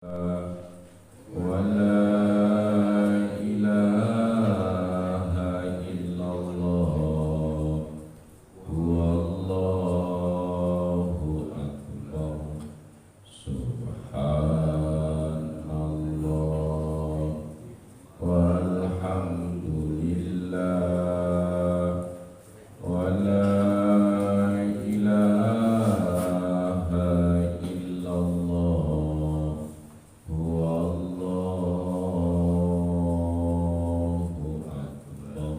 ولا إله إلا الله هو الله أكبر سبحان الله والحمد لله ولا إله إلا الله هو الله أكبر.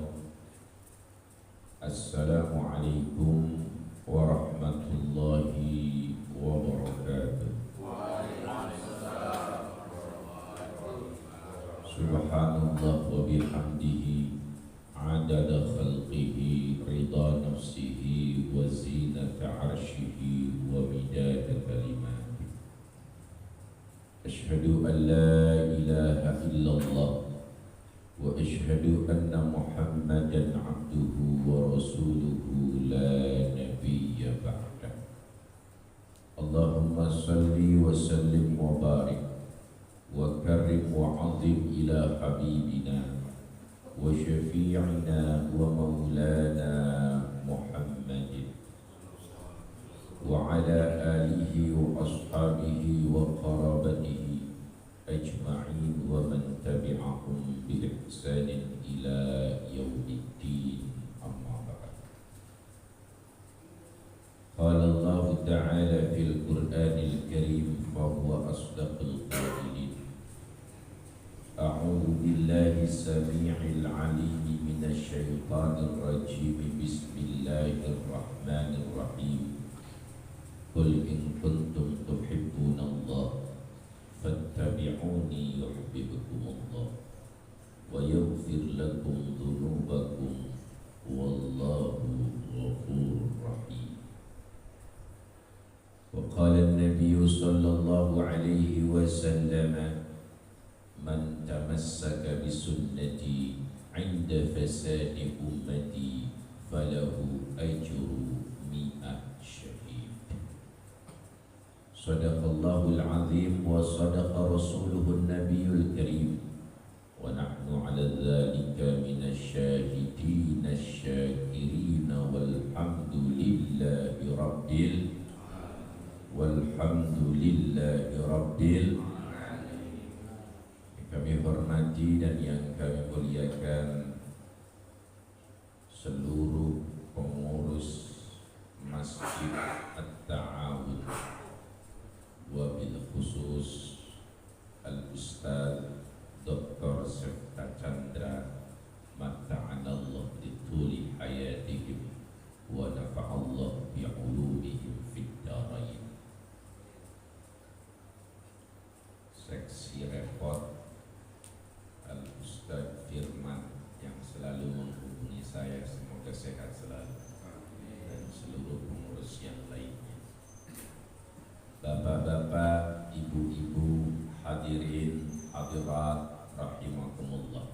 Assalamualaikum warahmatullahi wabarakatuh. Subhanallah wa bihamdihi adada khalqihi rida nafsihi wa zinata arshihi wa midada kalimatihi. Ashhadu an la ilaha illallah wa ashhadu anna Muhammadan abduhu wa rasuluhu la nabiyya ba'dah. Allahumma salli wa sallim wa barik wa karim wa azim ila habibina wa syafi'ina wa maulana Muhammadin wa ala alihi wa ashabihi wa qarabatihi ajma'in wa man tabi'ahum bi ihsanin ila yaumiddin, amma ba'd. Qala Allah ta'ala fil Qur'anil Karim fa huwa asdaqul qailin. A'udzu billahi samii'il 'aliim minasy syaithaanir rajiim. Bismillahirrahmanirrahim. Qul in kuntum tuhibbunallaha fattabi'uni yuhibbukumullah wa yaghfir lakum dhunubakum wallahu ghafurur rahim. Wa qala an-nabiy sallallahu alaihi wasallam man tamassaka bi sunnati 'inda fasadi ummati falahu ajru mi'ah syahid. Sadaqallahul azim wa sadaqa rasuluhun nabiyul karim wa nahnu ala dzalika minasyahidin asy-syakirin walhamdulillahi rabbil. Kami hormati dan yang kami muliakan seluruh pengurus Masjid At-Ta'awun, wabil khusus Al-Ustaz Dr. Sefta Chandra, mata'anallah dituli hayatihim wa nafa'allah bi'ulumihim fid darain. Seksi repot Al-Ustaz Firman yang selalu menghubungi saya, semoga sehat selalu, dan seluruh pengurus yang lainnya. Bapak-bapak, ibu-ibu, hadirin, hadirat, rahimakumullah.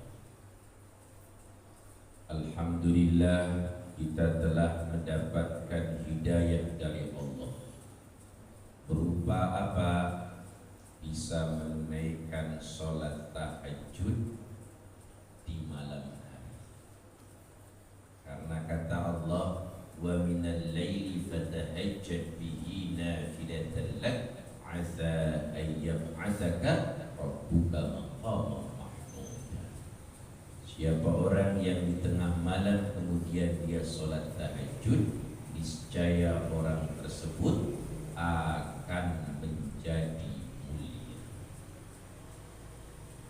Alhamdulillah, kita telah mendapatkan hidayah dari Allah. Berupa apa? Bisa menunaikan sholat tahajud di malam hari. Karena kata Allah, wa minal laili fatahajjad bihi nafilatan lak asa an yab'atsaka rabbuka maqaman mahmuda. Siapa orang yang di tengah malam kemudian dia sholat tahajud, niscaya orang tersebut akan menjadi mulia.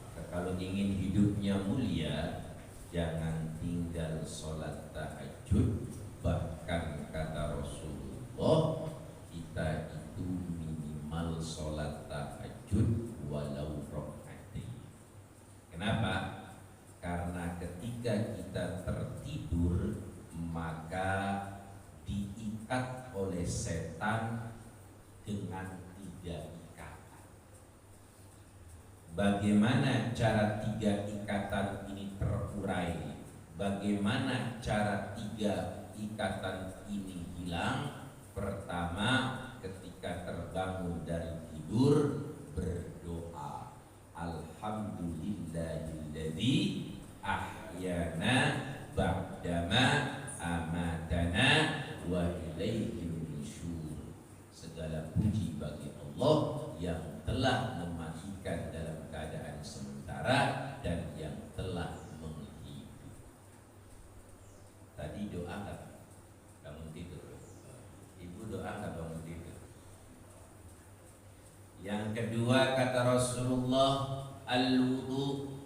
Maka kalau ingin hidupnya mulia, jangan tinggal sholat tahajud. Bahkan kata Rasulullah, kita itu minimal sholat tahajud walau rakaat. Kenapa? Karena ketika kita tertidur, maka diikat oleh setan dengan 3 ikatan. Bagaimana cara 3 ikatan ini terurai? Bagaimana cara 3 ikatan ini hilang? Pertama, ketika terbangun dari tidur, berdoa alladzi ahyana ba'dama amatana wa ilaihi nusyur. Segala puji bagi Allah yang telah mematikan dalam keadaan sementara dan yang telah menghidup. Tadi doa nggak bangun tidur? Ibu doa nggak bangun tidur? Yang kedua kata Rasulullah, al-wudu.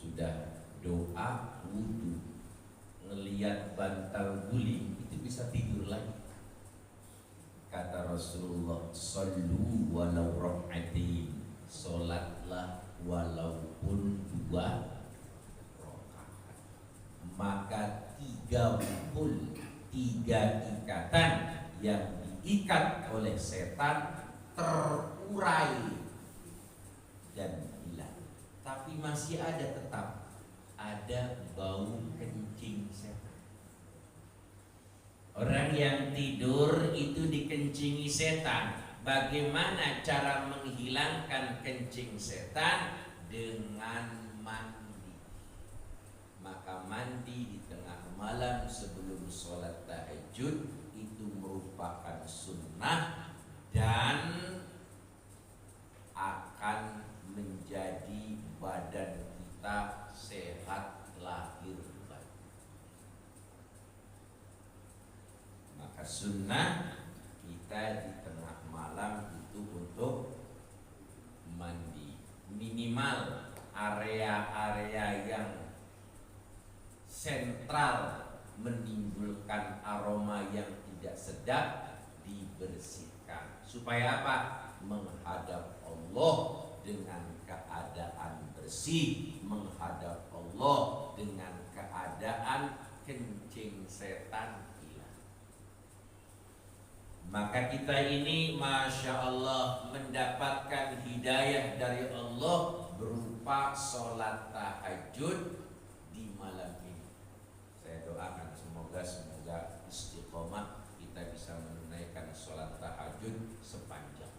Sudah doa wudu, ngelihat bantal guling itu bisa tidur lagi. Kata Rasulullah, sallu walau rak'atain, salatlah walaupun 2 rakaat. Maka 3 ikatan yang diikat oleh setan terurai dan hilang. Tapi masih tetap ada bau kencing setan. Orang yang tidur itu dikencingi setan. Bagaimana cara menghilangkan kencing setan? Dengan mandi. Maka mandi di tengah malam sebelum sholat tahajud itu merupakan sunnah dan akan menjadi badan kita sehat lahir batin. Maka sunnah kita di tengah malam itu untuk mandi. Minimal area-area yang sentral menimbulkan aroma yang tidak sedap dibersihkan. Supaya apa? Menghadap Allah dengan keadaan bersih, menghadap Allah dengan keadaan kencing setan hilang. Maka kita ini Masya Allah mendapatkan hidayah dari Allah berupa sholat tahajud di malam ini. Saya doakan semoga istiqomah kita bisa menunaikan sholat tahajud sepanjang.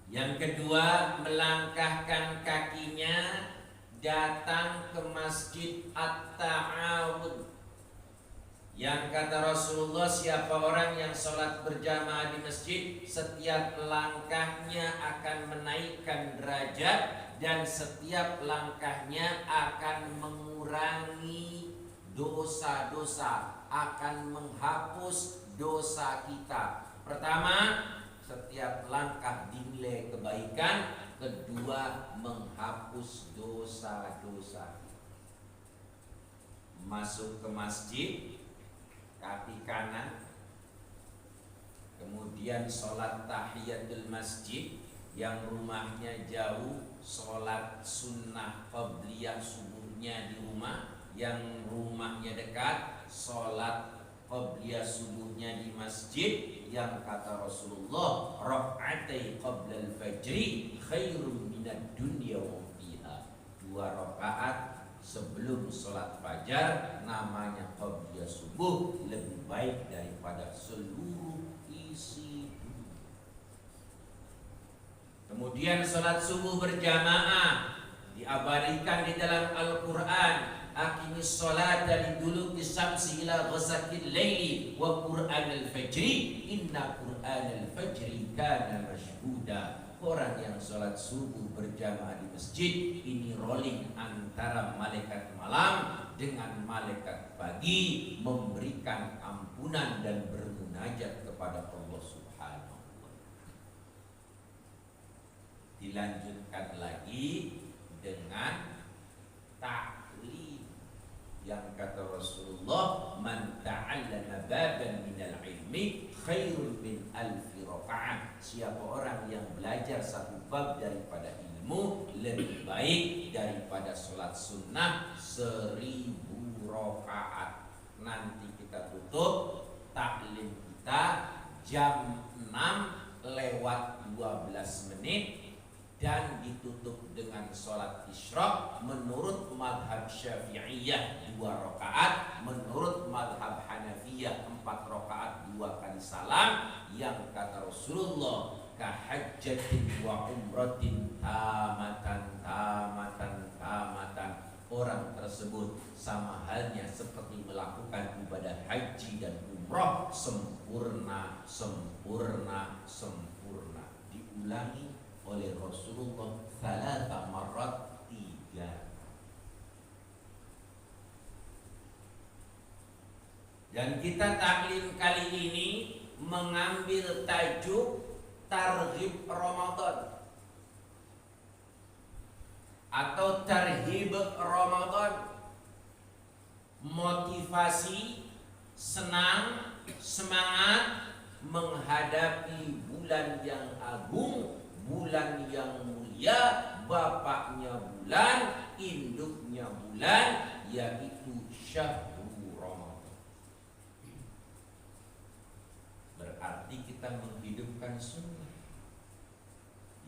Yang kedua, melangkahkan kakinya datang ke masjid At-Ta'awud. Yang kata Rasulullah, siapa orang yang sholat berjamaah di masjid, setiap langkahnya akan menaikkan derajat dan setiap langkahnya akan mengurangi dosa-dosa, akan menghapus dosa kita. Pertama, setiap langkah dinilai kebaikan. Kedua, menghapus dosa-dosa. Masuk ke masjid, kaki kanan, kemudian sholat tahiyatul masjid. Yang rumahnya jauh, sholat sunnah qabliyah subuhnya di rumah. Yang rumahnya dekat, sholat qabliyah subuhnya di masjid. Yang kata Rasulullah, rak'atai qablal fajri khairum minad dunya wa fiha. 2 rakaat sebelum sholat fajar namanya qabliyah subuh, lebih baik daripada seluruh isi dunia. Kemudian sholat subuh berjamaah diabadikan di dalam Al-Quran. Aqimis sholata liduluki syamsi ila ghasaqil laili wa qur'anal fajri inna qur'anal fajri kana mashhuda. Orang yang sholat subuh berjamaah di masjid ini rolling antara malaikat malam dengan malaikat pagi, memberikan ampunan dan bermunajat kepada Allah Subhanahu wa ta'ala. Dilanjutkan lagi dengan ta'lim. Yang kata Rasulullah, man ta'allama baban minal ilmi khairun min alfi raka'ah. Siapa orang yang belajar satu bab daripada ilmu lebih baik daripada sholat sunnah 1000 rakaat. Nanti kita tutup taklim kita jam 6 lewat 12 menit dan ditutup dengan sholat isyraq menurut madhab syafi'iyah 2 rakaat, menurut madhab hanafiyah 4 rakaat 2 kali salam. Yang kata Rasulullah, kahajjatin wa umratin tamatan. Orang tersebut sama halnya seperti melakukan ibadah haji dan umrah sempurna. Diulangi oleh Rasulullah thalatha marrat, 3. Dan kita taklim kali ini mengambil tajuk Targhib Ramadan atau Tarhib Ramadan, motivasi, senang, semangat menghadapi bulan yang agung, bulan yang mulia, bapaknya bulan, induknya bulan, yaitu Syahrul Ramadan. Berarti kita menghidupkan sunnah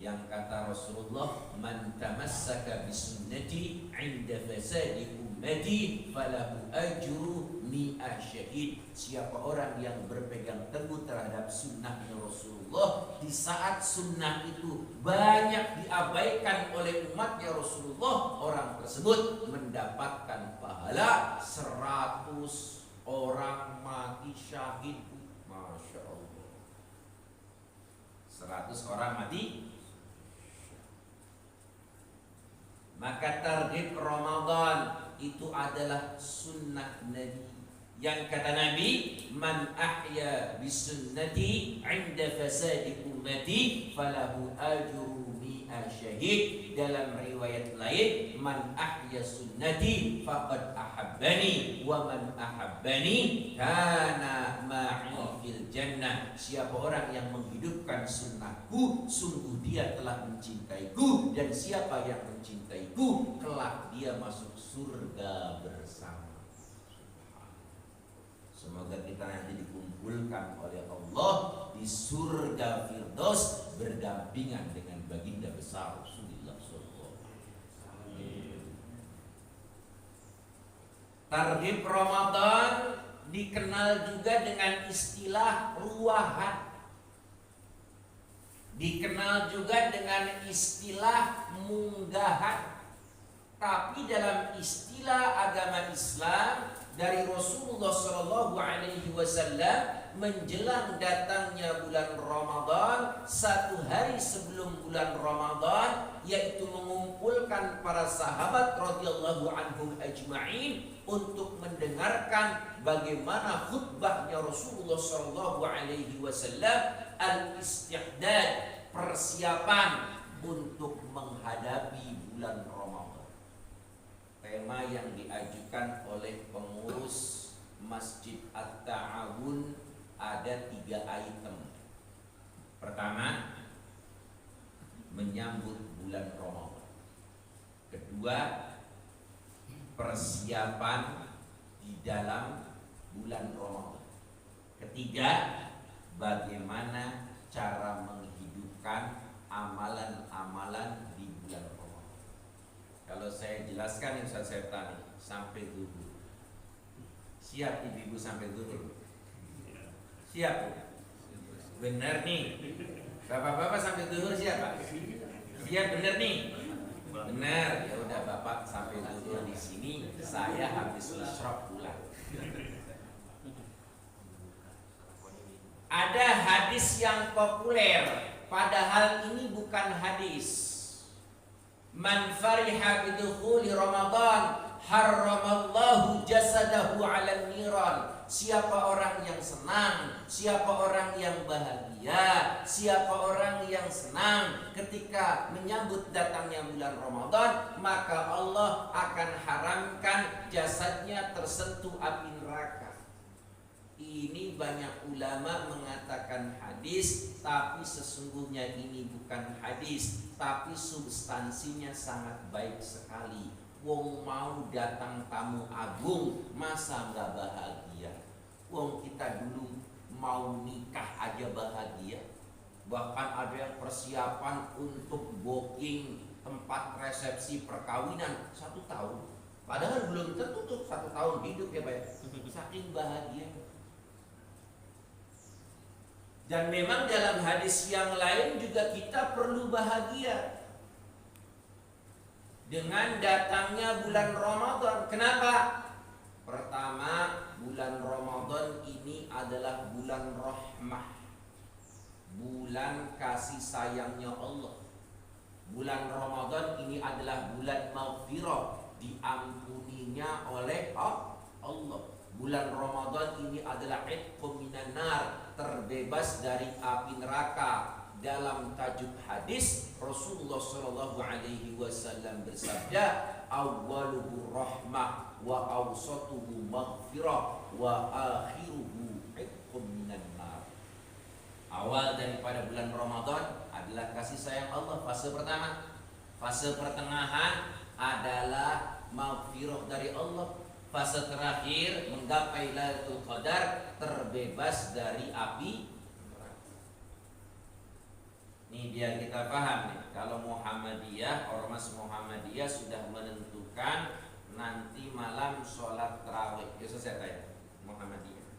yang kata Rasulullah, man tamassaka bisunnati 'inda fasadi ummati falahu ajru mi'ah syahid. Siapa orang yang berpegang teguh terhadap sunnahnya Rasulullah di saat sunnah itu banyak diabaikan oleh umatnya Rasulullah, orang tersebut mendapatkan pahala 100 orang mati syahid. Masya Allah, 100 orang mati. Maka targhib Ramadan itu adalah sunnah Nabi. Yang kata Nabi, man ahya bisunnati 'inda fasadi ummati falahu ajru mi'a syahid. Dalam riwayat lain, man ahya sunnati faqad ahabbani wa man ahabbani kana ma'i fil jannah. Siapa orang yang menghidupkan sunnahku, sungguh dia telah mencintaiku, dan siapa yang mencintaiku kelak dia masuk surga bersama. Semoga kita nanti dikumpulkan oleh Allah di surga Firdaus berdampingan dengan baginda besar Rasulullah sallallahu alaihi wasallam. Targhib Ramadan dikenal juga dengan istilah ruwahan, dikenal juga dengan istilah munggahan. Tapi dalam istilah agama Islam dari Rasulullah Shallallahu Alaihi Wasallam, menjelang datangnya bulan Ramadan, 1 hari sebelum bulan Ramadan, yaitu mengumpulkan para sahabat radhiyallahu anhum ajma'in untuk mendengarkan bagaimana khutbahnya Rasulullah Shallallahu Alaihi Wasallam, al-isti'dad, persiapan untuk menghadapi bulan Ramadan. Tema yang diajukan oleh pengurus Masjid At-Ta'awun ada 3 item. Pertama, menyambut bulan Ramadan. Kedua, persiapan di dalam bulan Ramadan. Ketiga, bagaimana cara menghidupkan amalan-amalan di bulan Ramadan. Kalau saya jelaskan, yang saya tanya sampai zuhur. Siap ibu-ibu sampai zuhur? Siap? Benar nih. Bapak-bapak sampai zuhur siap, Pak? Siap, benar nih? Benar. Ya udah, Bapak sampai zuhur di sini, saya habis isyraq pulang. Ada hadis yang populer, padahal ini bukan hadis. Man fariha bidukhuli Ramadan harramallahu jasadahu 'alan niran. Siapa orang yang senang, siapa orang yang bahagia, siapa orang yang senang ketika menyambut datangnya bulan Ramadan, maka Allah akan haramkan jasadnya tersentuh api neraka. Ini banyak ulama mengatakan hadis, tapi sesungguhnya ini bukan hadis, tapi substansinya sangat baik sekali. Wong mau datang tamu agung, masa nggak bahagia? Wong kita dulu mau nikah aja bahagia. Bahkan ada yang persiapan untuk booking tempat resepsi perkawinan 1 tahun. Padahal belum tentu tuh 1 tahun hidup ya Pak. Saking bahagia. Dan memang dalam hadis yang lain juga kita perlu bahagia dengan datangnya bulan Ramadan. Kenapa? Pertama, bulan Ramadan ini adalah bulan rahmah, bulan kasih sayangnya Allah. Bulan Ramadan ini adalah bulan maghfirah, diampuninya oleh Allah. Bulan Ramadan ini adalah itqum minan nar, terbebas dari api neraka. Dalam tajuk hadis Rasulullah sallallahu alaihi wasallam bersabda, awwaluhu rahmah wa awsatuhu maghfirah wa akhiruhu itqum minan nar. Awal daripada bulan Ramadan adalah kasih sayang Allah, fase pertama. Fase pertengahan adalah maghfirah dari Allah. Fase terakhir menggapai Lailatul Qadar, terbebas dari api neraka. Ini biar kita paham nih, kalau Muhammadiyah, ormas Muhammadiyah sudah menentukan nanti malam sholat tarawih. Itu saya tanya Muhammadiyah.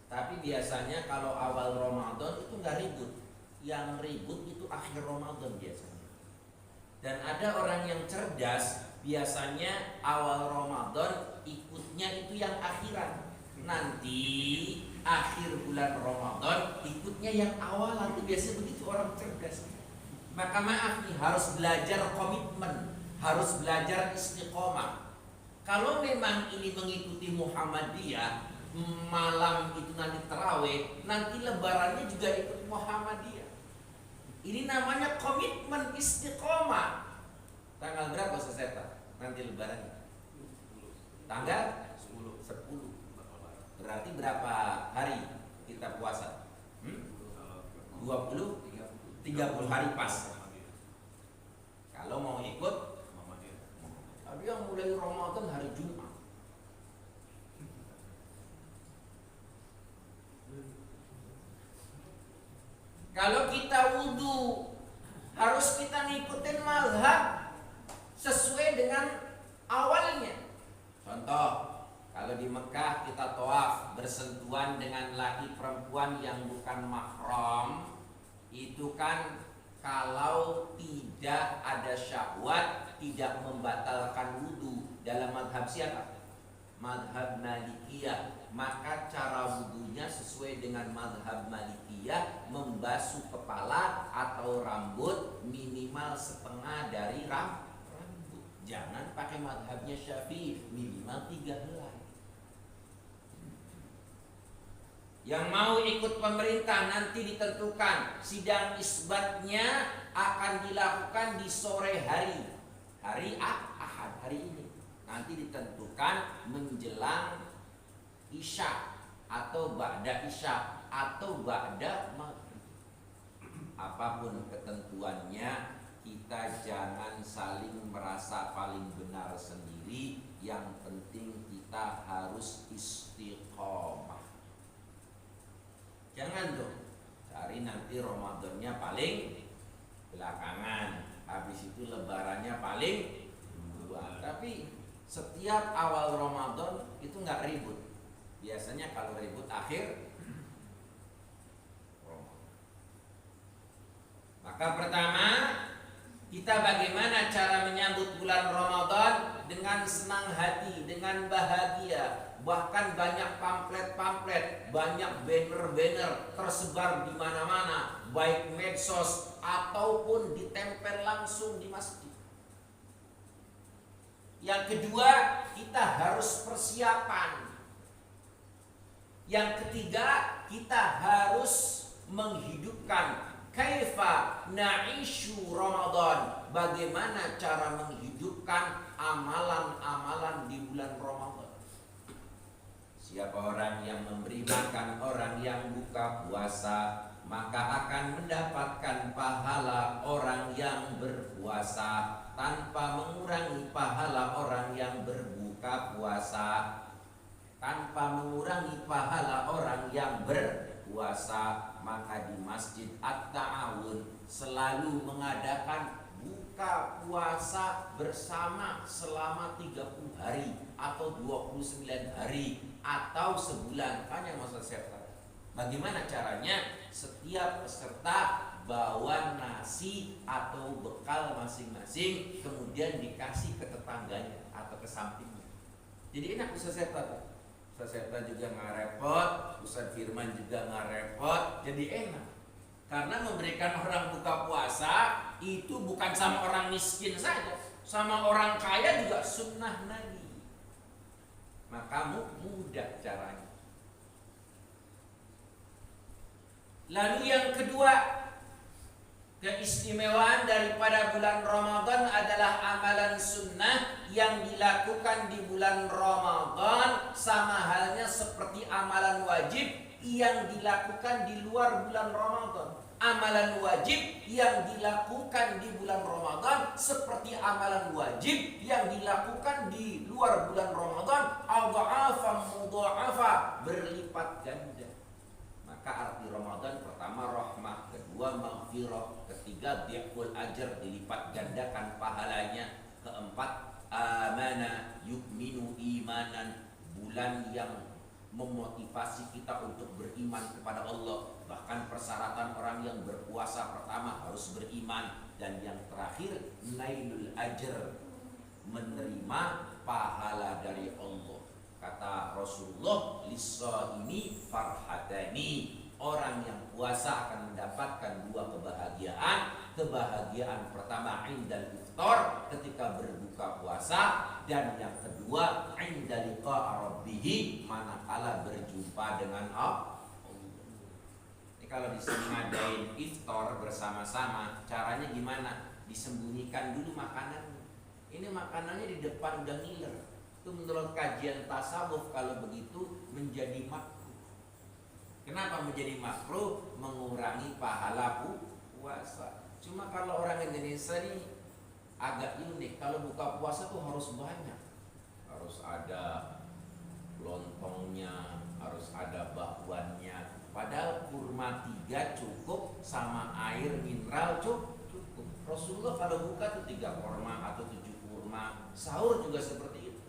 Tapi biasanya kalau awal Ramadan itu nggak ribut, yang ribut itu akhir Ramadan biasanya. Dan ada orang yang cerdas, biasanya awal Ramadan ikutnya itu yang akhiran. Nanti akhir bulan Ramadan ikutnya yang awal. Itu biasanya begitu orang cerdas. Maka maaf nih, harus belajar komitmen, harus belajar istiqomah. Kalau memang ini mengikuti Muhammadiyah, malam itu nanti tarawih, nanti lebarannya juga ikut Muhammadiyah. Ini namanya komitmen istiqomah. Tanggal berapa Seseta? Nanti lebaran. Tanggal 10. Berarti berapa hari kita puasa? 20, 30 hari pas. Kalau mau ikut, tapi yang mulai Ramadan hari Jumat. Kalau kita wudhu, harus kita ngikutin mazhab sesuai dengan awalnya. Contoh, kalau di Mekah kita tawaf bersentuhan dengan laki perempuan yang bukan mahram, itu kan kalau tidak ada syahwat tidak membatalkan wudhu. Dalam mazhab siapa? Mazhab Malikiyah. Maka cara wudhunya sesuai dengan mazhab Malikiyah, membasuh kepala atau rambut minimal setengah dari rambut. Jangan pakai mazhabnya Syafi'i, minimal 3 helai. Yang mau ikut pemerintah nanti ditentukan sidang isbatnya akan dilakukan di sore hari, hari Ahad, hari ini. Nanti ditentukan menjelang Isya atau ba'da Isya atau ba'da maghrib. Apapun ketentuannya, kita jangan saling merasa paling benar sendiri. Yang penting kita harus istiqomah. Jangan dong cari nanti Ramadannya paling belakangan, habis itu lebarannya paling duluan. Tapi setiap awal Ramadan itu nggak ribut. Biasanya kalau ribut akhir Ramadan. Maka pertama, kita bagaimana cara menyambut bulan Ramadan? Dengan senang hati, dengan bahagia. Bahkan banyak pamflet-pamflet, banyak banner-banner tersebar di mana-mana, baik medsos ataupun ditempel langsung di masjid. Yang kedua, kita harus persiapan. Yang ketiga, kita harus menghidupkan kaifa na'ishu Ramadan. Bagaimana cara menghidupkan amalan-amalan di bulan Ramadan. Siapa orang yang memberi makan orang yang buka puasa, maka akan mendapatkan pahala orang yang berpuasa tanpa mengurangi pahala orang yang berbuka puasa, tanpa mengurangi pahala orang yang berpuasa. Maka di Masjid At-Ta'awun selalu mengadakan buka puasa bersama selama 30 hari atau 29 hari atau sebulan. Kan yang maksud saya tadi. Bagaimana caranya? Setiap peserta bawa nasi atau bekal masing-masing, kemudian dikasih ke tetangganya atau ke sampingnya. Jadi enak Ustaz Septa tuh. Ustaz Septa juga nggak repot, Ustaz Firman juga nggak repot, jadi enak. Karena memberikan orang buka puasa itu bukan sama orang miskin saja, sama orang kaya juga sunnah Nabi. Maka mudah caranya. Lalu yang kedua, keistimewaan daripada bulan Ramadan adalah amalan sunnah yang dilakukan di bulan Ramadan sama halnya seperti amalan wajib yang dilakukan di luar bulan Ramadan. Amalan wajib yang dilakukan di bulan Ramadan seperti amalan wajib yang dilakukan di luar bulan Ramadan, adha'afan mudha'afa, berlipat ganda. Maka arti Ramadan pertama rahmah, kedua maghfirah, ketiga dhi'ful ajr, dilipat gandakan pahalanya, keempat amana yu'minu imanan, bulan yang memotivasi kita untuk beriman kepada Allah. Bahkan persyaratan orang yang berpuasa pertama harus beriman, dan yang terakhir nailul ajr, menerima pahala dari Allah. Kata Rasulullah, lis-shaimi farhatani, orang yang puasa akan mendapatkan dua kebahagiaan. Kebahagiaan pertama indal iftar, ketika berbuka puasa, dan yang kedua inda liqa rabbih, manakala berjumpa dengan Allah. Ini kalau di sini ngadain iftar bersama-sama, caranya gimana? Disembunyikan dulu makanannya. Ini makanannya di depan udah ngiler. Itu menurut kajian tasawuf kalau begitu menjadi makruh. Kenapa menjadi makruh? Mengurangi pahala puasa. Cuma kalau orang Indonesia ini agak unik, kalau buka puasa tuh harus banyak. Harus ada lontongnya, harus ada bakwannya. Padahal kurma 3 cukup, sama air mineral cukup. Rasulullah kalau buka tuh 3 kurma atau 7 kurma. Sahur juga seperti itu.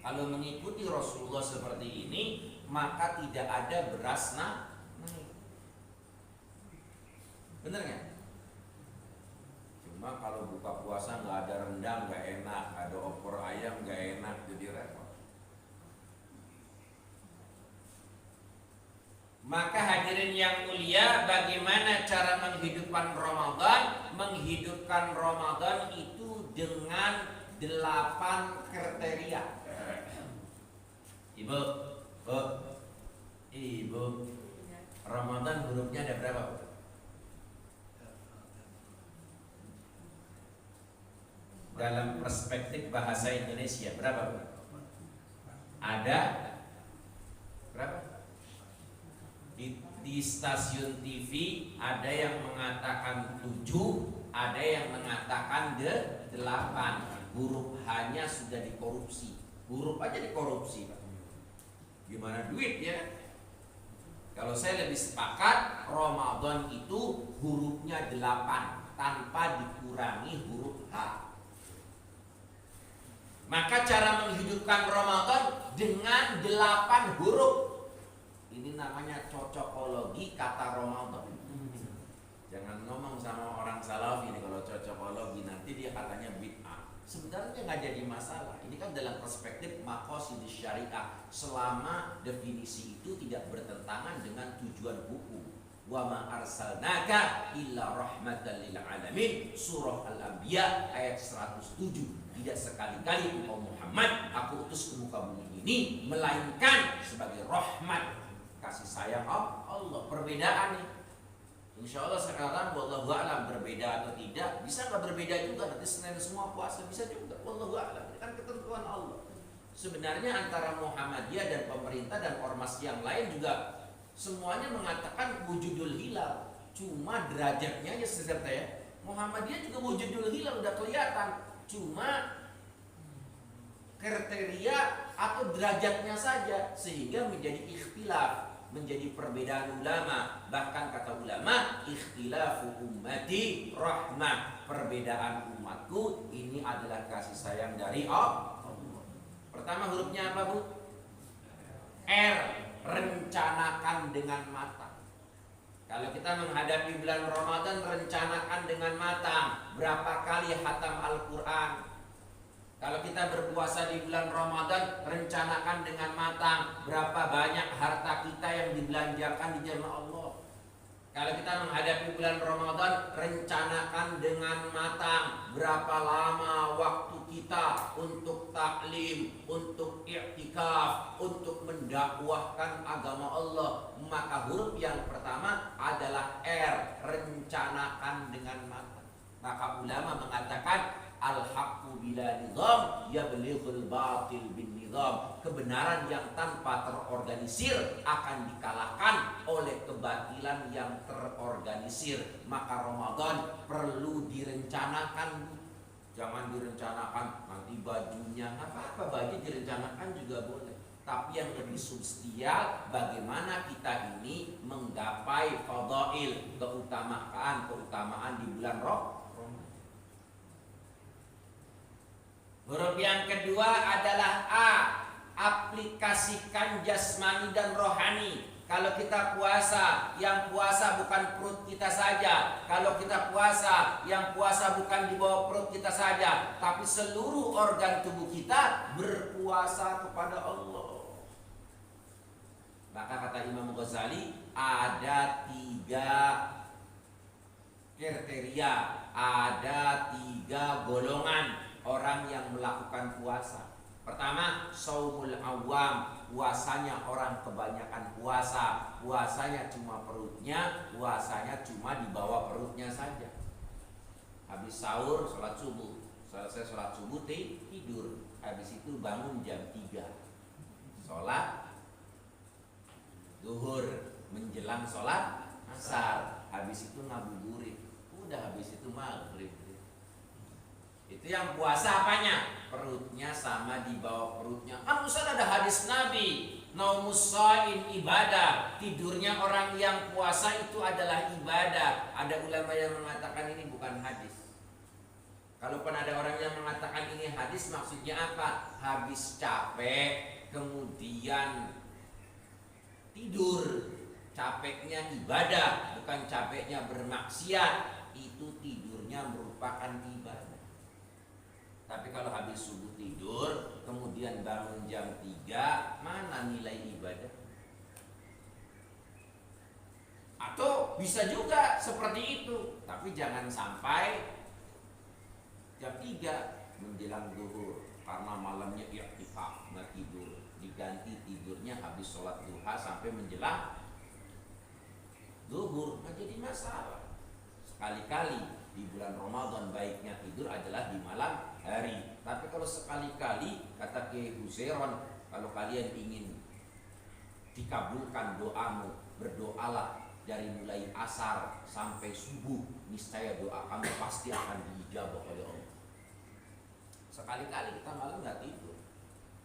Kalau mengikuti Rasulullah seperti ini, maka tidak ada beras naik. Bener nggak? Cuma kalau buka puasa nggak ada rendang nggak enak, ada opor ayam nggak enak, jadi repot. Maka hadirin yang mulia, bagaimana cara menghidupkan Ramadan? Menghidupkan Ramadan itu dengan 8 kriteria. Ibu, Ramadan hurufnya ada berapa? Dalam perspektif bahasa Indonesia berapa? Ada berapa? Di stasiun TV ada yang mengatakan 7, ada yang mengatakan 8. Huruf H-nya sudah dikorupsi. Huruf aja dikorupsi, Pak. Gimana duit ya? Kalau saya lebih sepakat Ramadan itu hurufnya 8 tanpa dikurangi huruf H. Maka cara menghidupkan Ramadan dengan 8 huruf. Ini namanya cocokologi kata Ramadan. Jangan ngomong sama orang salafi ini kalau cocokologi, nanti dia katanya bid'ah. Sebenarnya nggak jadi masalah. Ini kan dalam perspektif maqasidus syariah, selama definisi itu tidak bertentangan dengan tujuan hukum. Wa ma arsalnaka illa rahmatan lil alamin, surah Al-Anbiya ayat 107. Tidak sekali-kali engkau Muhammad aku utus ke muka bumi ini melainkan sebagai rahmat, kasih sayang Allah. Perbedaan nih, insya Allah sekarang wallahu a'lam, berbeda atau tidak. Bisa nggak berbeda juga, nanti Senin semua puasa, bisa juga, wallahu a'lam. Ini kan ketentuan Allah. Sebenarnya antara Muhammadiyah dan pemerintah dan ormas yang lain juga semuanya mengatakan wujudul hilal. Cuma derajatnya aja seserta ya. Muhammadiyah juga wujudul hilal udah kelihatan. Cuma kriteria atau derajatnya saja, sehingga menjadi ikhtilaf, menjadi perbedaan ulama. Bahkan kata ulama, ikhtilafu ummati rahmah, perbedaan umatku ini adalah kasih sayang dari Allah. Pertama hurufnya apa, Bu? R. rencanakan dengan matang. Kalau kita menghadapi bulan Ramadan, rencanakan dengan matang. Berapa kali khatam Al-Quran? Kalau kita berpuasa di bulan Ramadan, rencanakan dengan matang. Berapa banyak harta kita yang dibelanjakan di jalan Allah? Kalau kita menghadapi bulan Ramadan, rencanakan dengan matang. Berapa lama waktu kita untuk taklim, untuk i'tikaf, untuk mendakwahkan agama Allah. Maka huruf yang pertama adalah R, rencanakan dengan matang. Maka ulama mengatakan al-haqqu bila nizam yablighul batil bin nizam. Kebenaran yang tanpa terorganisir akan dikalahkan oleh kebatilan yang terorganisir. Maka Ramadan perlu direncanakan. Jangan direncanakan nanti bajunya, nggak apa-apa, baju direncanakan juga boleh. Tapi yang lebih substansial, bagaimana kita ini menggapai fadail, keutamaan di bulan Ramadan. Huruf yang kedua adalah A, aplikasikan jasmani dan rohani. Kalau kita puasa, yang puasa bukan perut kita saja. Kalau kita puasa, yang puasa bukan di bawah perut kita saja, tapi seluruh organ tubuh kita berpuasa kepada Allah. Maka kata Imam Ghazali, ada 3 kriteria, ada 3 golongan orang yang melakukan puasa. Pertama, saumul awam, puasanya orang kebanyakan puasa. Puasanya cuma perutnya, puasanya cuma di bawah perutnya saja. Habis sahur, sholat subuh. Selesai sholat subuh, tidur. Habis itu bangun jam 3, sholat zuhur, menjelang sholat asar. Habis itu ngabuburit. Udah habis itu maghrib. Itu yang puasa apanya? Perutnya sama di bawah perutnya. Kan Ustaz ada hadis Nabi, naumus shaim ibadah. Tidurnya orang yang puasa itu adalah ibadah. Ada ulama yang mengatakan ini bukan hadis. Kalaupun ada orang yang mengatakan ini hadis, maksudnya apa? Habis capek kemudian tidur. Capeknya ibadah, bukan capeknya bermaksiat. Itu tidurnya merupakan ibadah. Tapi kalau habis subuh tidur, kemudian bangun jam 3, mana nilai ibadah? Atau bisa juga seperti itu, tapi jangan sampai jam 3 menjelang zuhur, karena malamnya i'tikaf nggak tidur, diganti tidurnya habis sholat duha sampai menjelang zuhur, nggak jadi masalah. Sekali-kali di bulan Ramadan baiknya tidur adalah di malam hari. Tapi kalau sekali-kali, kata Kiai Husairon, kalau kalian ingin dikabulkan doamu, berdoalah dari mulai asar sampai subuh, niscaya doa kamu pasti akan diijabah oleh Allah. Sekali-kali kita malam nggak tidur.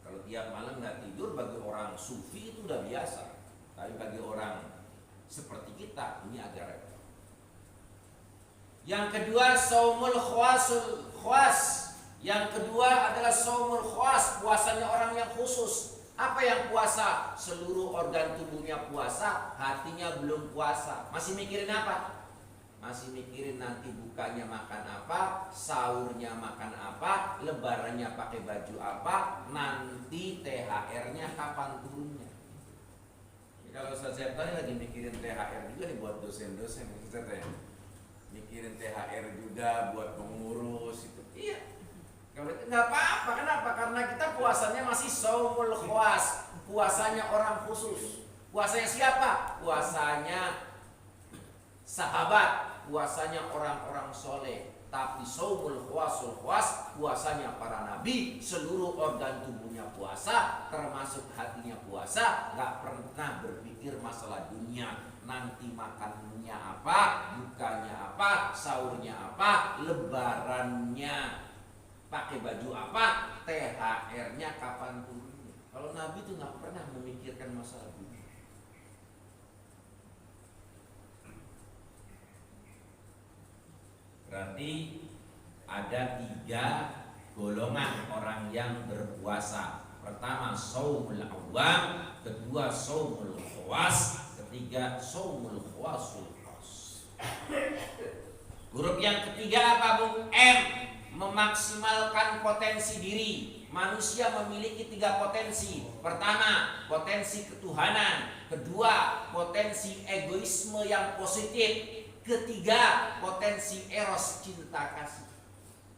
Kalau tiap malam nggak tidur, bagi orang sufi itu udah biasa. Tapi bagi orang seperti kita ini agak repot. Yang kedua, saumul khwas. Yang kedua adalah saumul khwas, puasanya orang yang khusus. Apa yang puasa? Seluruh organ tubuhnya puasa, hatinya belum puasa. Masih mikirin apa? Masih mikirin nanti bukanya makan apa, sahurnya makan apa, lebarannya pakai baju apa, nanti THR-nya kapan turunnya. Jadi kalau saya tadi lagi mikirin THR juga nih buat dosen-dosen, mikirin THR juga buat pengurus itu. Iya. Kalau itu nggak apa-apa, kenapa? Karena kita puasanya masih saumul khwas, puasanya orang khusus. Puasanya siapa? Puasanya sahabat, puasanya orang-orang soleh. Tapi saumul khwasul khwas, puasanya para nabi, seluruh organ tubuhnya puasa, termasuk hatinya puasa, nggak pernah berpikir masalah dunia. Nanti makannya apa, bukanya apa, sahurnya apa, lebarannya pakai baju apa, THR-nya kapan turunnya. Kalau Nabi itu nggak pernah memikirkan masalah dunia. Berarti ada 3 golongan orang yang berpuasa. Pertama saumul awam, kedua saumul khawas, ketiga saumul khawasul khas. Huruf yang ketiga apa Bu? M. Memaksimalkan potensi diri. Manusia memiliki 3 potensi. Pertama, potensi ketuhanan. Kedua, potensi egoisme yang positif. Ketiga, potensi eros cinta kasih.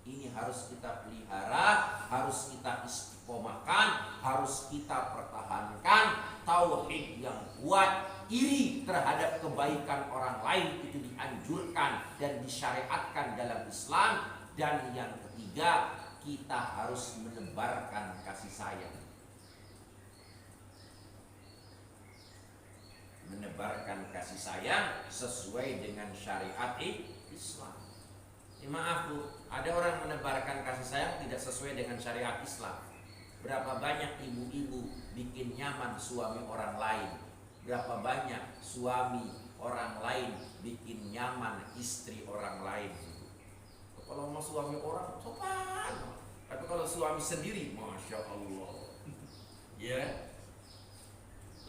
Ini harus kita pelihara, harus kita istiqomahkan, harus kita pertahankan. Tauhid yang kuat, iri terhadap kebaikan orang lain itu dianjurkan dan disyariatkan dalam Islam. Dan yang ketiga, kita harus menebarkan kasih sayang. Menebarkan kasih sayang sesuai dengan syariat Islam. Maaf Bu, ada orang menebarkan kasih sayang tidak sesuai dengan syariat Islam. Berapa banyak ibu-ibu bikin nyaman suami orang lain? Berapa banyak suami orang lain bikin nyaman istri orang lain? Kalau mau suami orang sopan, tapi kalau suami sendiri, masya Allah, ya,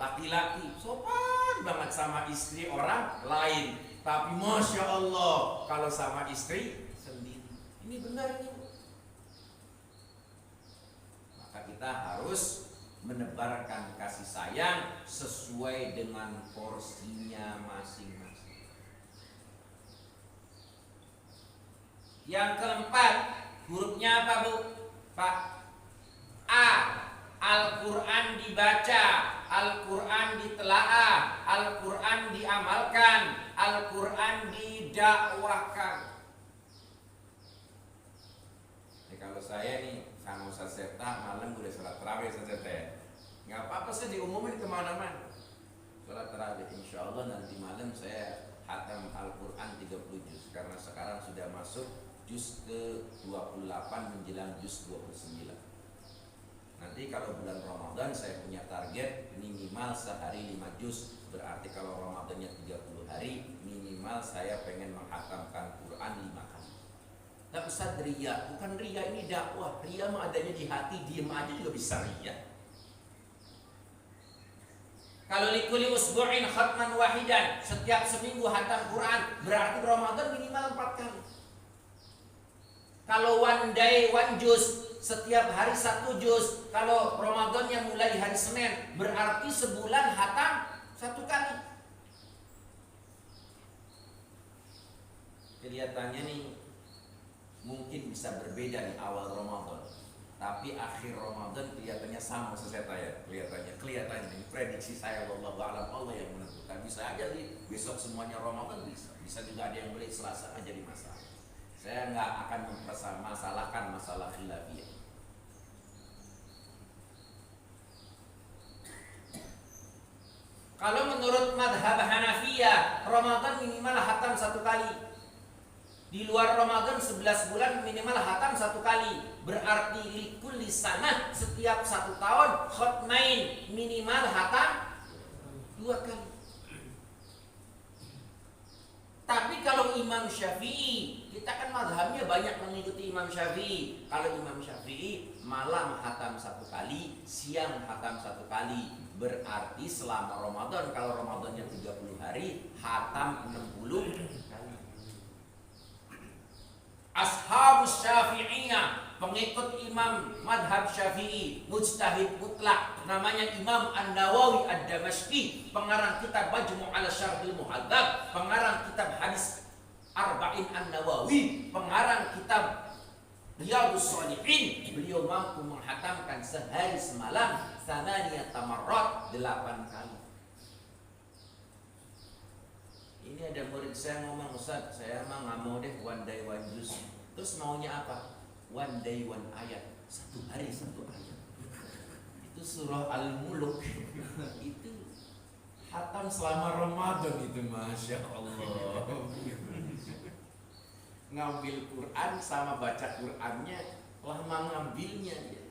laki-laki sopan banget sama istri orang lain, tapi masya Allah kalau sama istri sendiri. Ini benar ini. Maka kita harus menebarkan kasih sayang sesuai dengan porsinya masing-masing. Yang keempat, hurufnya apa Bu? Pak. A. Al-Quran dibaca, Al-Quran ditelaah, Al-Quran diamalkan, Al-Quran didakwahkan. Kalau saya nih sama Ustaz Seta malam udah sholat tarawih Ustaz Seta ya. Nggak apa-apa saya diumumin kemana-mana. Sholat tarawih insya Allah nanti malam saya hatam Al-Quran 30 juz. Karena sekarang sudah masuk juz ke-28 menjelang juz 29. Nanti kalau bulan Ramadan saya punya target minimal sehari 5 juz. Berarti kalau Ramadannya 30 hari, minimal saya pengen menghatamkan Quran 5 kali. Nah Ustaz, ria, bukan ria, ini dakwah. Ria mah adanya di hati, diem aja juga bisa ria. Kalau likuli usbu'in khatman wahidan, setiap seminggu hatam Quran, berarti Ramadan minimal 4 kali. Kalau one day one juz, setiap hari 1 juz. Kalau Ramadan yang mulai hari Senin, berarti sebulan hatam 1 kali. Kelihatannya nih mungkin bisa berbeda di awal Ramadan, tapi akhir Ramadan kelihatannya sama sesuatu ya. Kelihatannya prediksi saya, wallahu a'lam, Allah yang menentukan. Bisa aja nih besok semuanya Ramadan, bisa juga ada yang boleh Selasa aja di masalah. Saya nggak akan mempermasalahkan masalah khilafiyah. Kalau menurut madhab Hanafiyah, Ramadan minimal hatam 1 kali. Di luar Ramadan 11 bulan minimal hatam 1 kali. Berarti likulli sanah, setiap 1 tahun khatmain, minimal hatam 2 kali. Tapi kalau Imam Syafi'i, kita kan madhabnya banyak mengikuti Imam Syafi'i. Kalau Imam Syafi'i malam hatam 1 kali, siang hatam 1 kali. Berarti selama Ramadan, kalau Ramadannya 30 hari, hatam 60 kali. Ashabus Syafi'iyah, pengikut Imam madhab Syafi'i, mujtahid mutlak, namanya Imam An-Nawawi Ad-Damashqi, pengarang kitab Majmu' ala Syarhil Muhadzab, pengarang kitab hadis Arba'in An-Nawawi, pengarang kitab Riyadhus Shalihin. Beliau mampu menghatamkan sehari semalam 8 tamarrat, 8 kali. Ini ada murid saya ngomong, Ustaz, saya emang nggak mau deh one day one juz. Terus maunya apa? One day one ayat, 1 hari 1 ayat. Itu surah Al-Muluk. Itu hatam selama Ramadan itu, masya Allah. Ngambil Quran sama baca Qurannya, lama ngambilnya dia.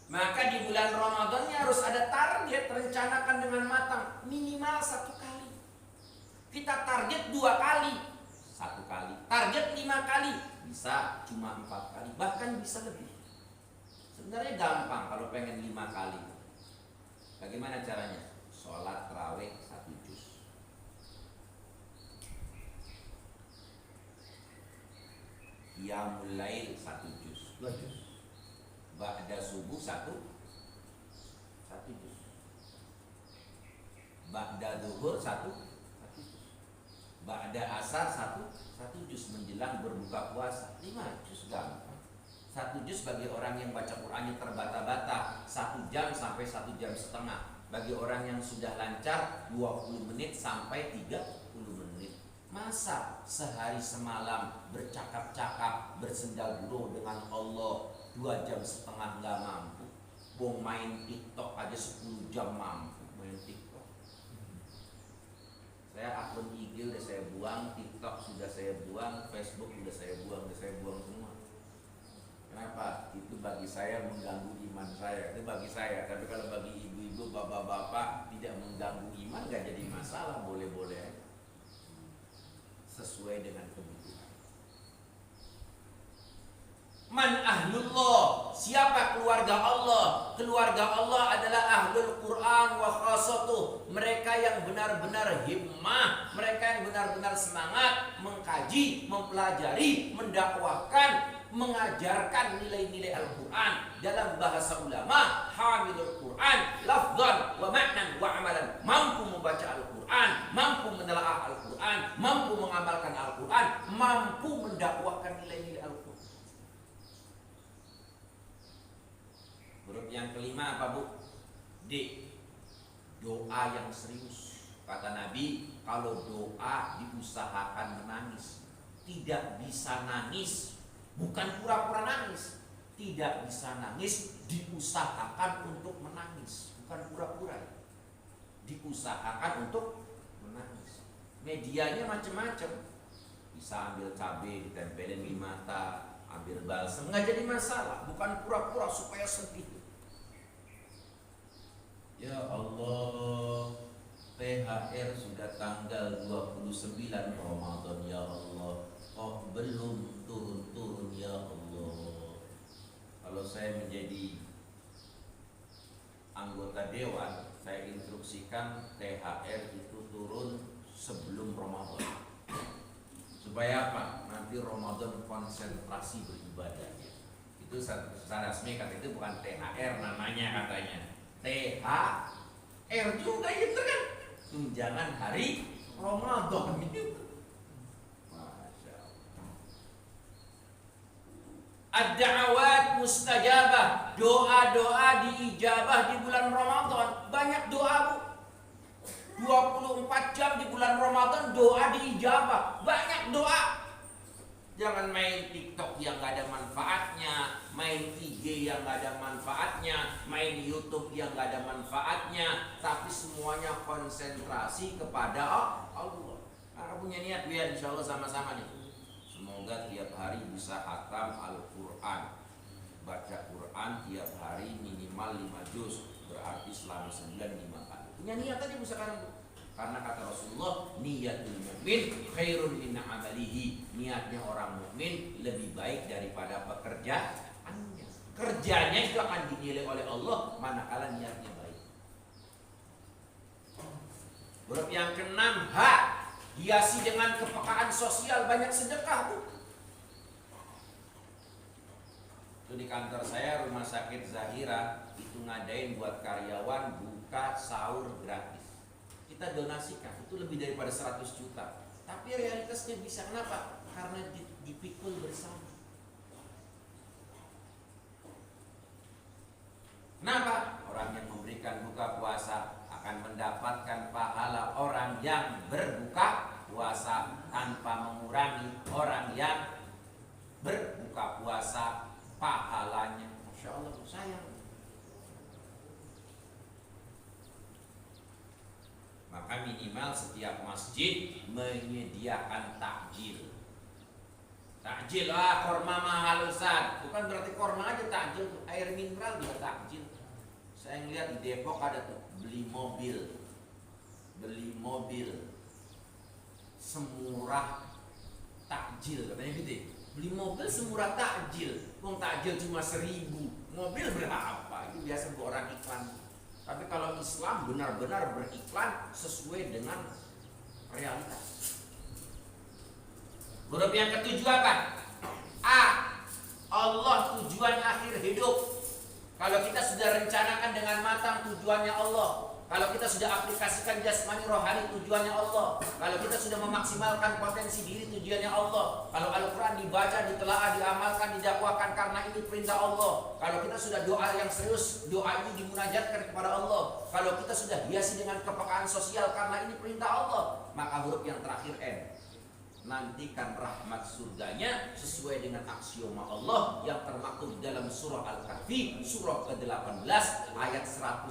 Maka di bulan Ramadannya harus ada target, rencanakan dengan matang, minimal 1 kali. Kita target 2 kali, 1 kali. Target 5 kali, bisa cuma 4 kali, bahkan bisa lebih. Sebenarnya gampang kalau pengen 5 kali. Bagaimana caranya? Sholat tarawih 1 juz. Qiyamul lail 1 juz. 2 juz. Ba'da subuh 1 juz. Ba'da zuhur 1 juz. Ba'da asar 1 juz. Menjelang berbuka puasa 5 juz, gampang. 1 juz bagi orang yang baca Qur'annya terbata-bata 1 jam sampai 1 jam setengah. Bagi orang yang sudah lancar 20 menit sampai 30 menit. Masa sehari semalam bercakap-cakap, bersendaguro dengan Allah 2 jam setengah nggak mampu? Bong main TikTok aja 10 jam mampu main TikTok. Saya akun IG udah saya buang, TikTok sudah saya buang, Facebook udah saya buang semua. Kenapa? Itu bagi saya mengganggu iman saya. Itu bagi saya. Tapi kalau bagi ibu-ibu, bapak-bapak tidak mengganggu iman, nggak jadi masalah, boleh-boleh. Sesuai dengan kebutuhan. Man ahlullah, siapa keluarga Allah? Keluarga Allah adalah ahlul Quran wa khasatuh. Mereka yang benar-benar himmah, mereka yang benar-benar semangat mengkaji, mempelajari, mendakwahkan, mengajarkan nilai-nilai Al-Quran dalam bahasa ulama. Hamilul Quran lafzan wa ma'nan wa amalan, mampu membaca Al-Quran, mampu menelaah Al-Quran, mampu mengamalkan Al-Quran, mampu mendakwahkan nilai-nilai Al-Quran. Huruf yang kelima apa, Bu? D. Doa yang serius. Kata Nabi, kalau doa diusahakan menangis. Tidak bisa nangis, bukan pura-pura nangis. Tidak bisa nangis, diusahakan untuk menangis, bukan pura-pura. Diusahakan untuk menangis. Medianya macam-macam. Bisa ambil cabai ditempelin di mata, ambil balsam, nggak jadi masalah. Bukan pura-pura supaya sedih. Ya Allah, THR sudah tanggal 29 Ramadan ya Allah, kok belum turun-turun ya Allah. Kalau saya menjadi anggota dewan, saya instruksikan THR itu turun sebelum Ramadan. Supaya apa? Nanti Ramadan konsentrasi beribadah. Itu secara resmi kata itu bukan THR namanya katanya. THR juga itu kan tunjangan hari Ramadan. Masya Allah. Ad-da'awat mustajabah, doa-doa diijabah di bulan Ramadan. Banyak doa, Bu. 24 jam di bulan Ramadan doa diijabah. Banyak doa. Jangan main TikTok yang gak ada manfaatnya, main IG yang gak ada manfaatnya, main YouTube yang gak ada manfaatnya, tapi semuanya konsentrasi kepada Allah. Karena punya niat biar insya Allah sama-sama nih. Semoga tiap hari bisa khatam Al-Quran, baca Quran tiap hari minimal 5 juz, berarti selama 9 5 kali. Punya niat aja bisa sekarang, Bu. Karena kata Rasulullah, niyatul mu'min khairun min amalihi. Niatnya orang mukmin lebih baik daripada pekerjaannya. Kerjanya itu akan dinilai oleh Allah manakala niatnya baik. Huruf yang keenam, H. Hiasi dengan kepekaan sosial, banyak sedekah, Bu. Itu di kantor saya, Rumah Sakit Zahira, itu ngadain buat karyawan buka sahur gratis. Kita donasikan, itu lebih daripada 100 juta. Tapi realitasnya bisa, kenapa? Karena dipikul bersama. Kenapa? Orang yang memberikan buka puasa akan mendapatkan pahala orang yang berbuka puasa tanpa mengurangi orang yang berbuka puasa pahalanya. Masya Allah, sayang. Maka minimal setiap masjid menyediakan takjil. Takjil, korma mahal Ustaz. Bukan berarti korma aja takjil, air mineral juga takjil. Saya ngeliat di Depok ada tuh beli mobil semurah takjil, katanya gitu. Beli mobil semurah takjil. Wong takjil cuma 1.000, Mobil berapa? Itu biasa orang iklan. Tapi kalau Islam benar-benar beriklan sesuai dengan realitas. Huruf yang ketujuh apa? A. Allah tujuan akhir hidup. Kalau kita sudah rencanakan dengan matang tujuannya Allah, kalau kita sudah aplikasikan jasmani rohani tujuannya Allah, kalau kita sudah memaksimalkan potensi diri tujuannya Allah, kalau Al-Quran dibaca, ditelaah, diamalkan, didakwakan karena ini perintah Allah, kalau kita sudah doa yang serius, doa ini dimunajatkan kepada Allah, kalau kita sudah hiasi dengan kepekaan sosial karena ini perintah Allah, maka huruf yang terakhir N. Nantikan rahmat surganya sesuai dengan aksioma Allah yang termaktub dalam surah Al-Kahfi surah ke-18 ayat 110.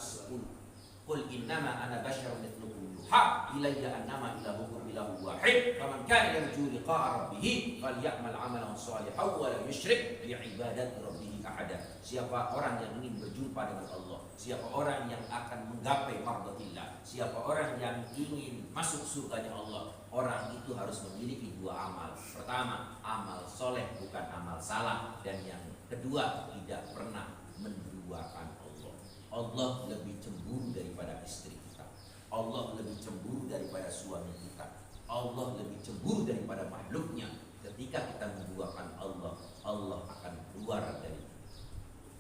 Qul innama ana basyarun mithlukum yuha ilayya annama ilahukum ilahun wahid faman kana yarju liqa'a rabbih falyamal 'amalan shalihan wa la yusyrik bi'ibadati rabbih ahada. Siapa orang yang ingin berjumpa dengan Allah, siapa orang yang akan menggapai mardatillah, siapa orang yang ingin masuk surganya Allah, orang itu harus memiliki dua amal. Pertama, amal soleh bukan amal salah. Dan yang kedua, tidak pernah menduakan Allah. Allah lebih cemburu daripada istri kita, Allah lebih cemburu daripada suami kita, Allah lebih cemburu daripada makhluknya. Ketika kita menduakan Allah, Allah akan keluar dari kita.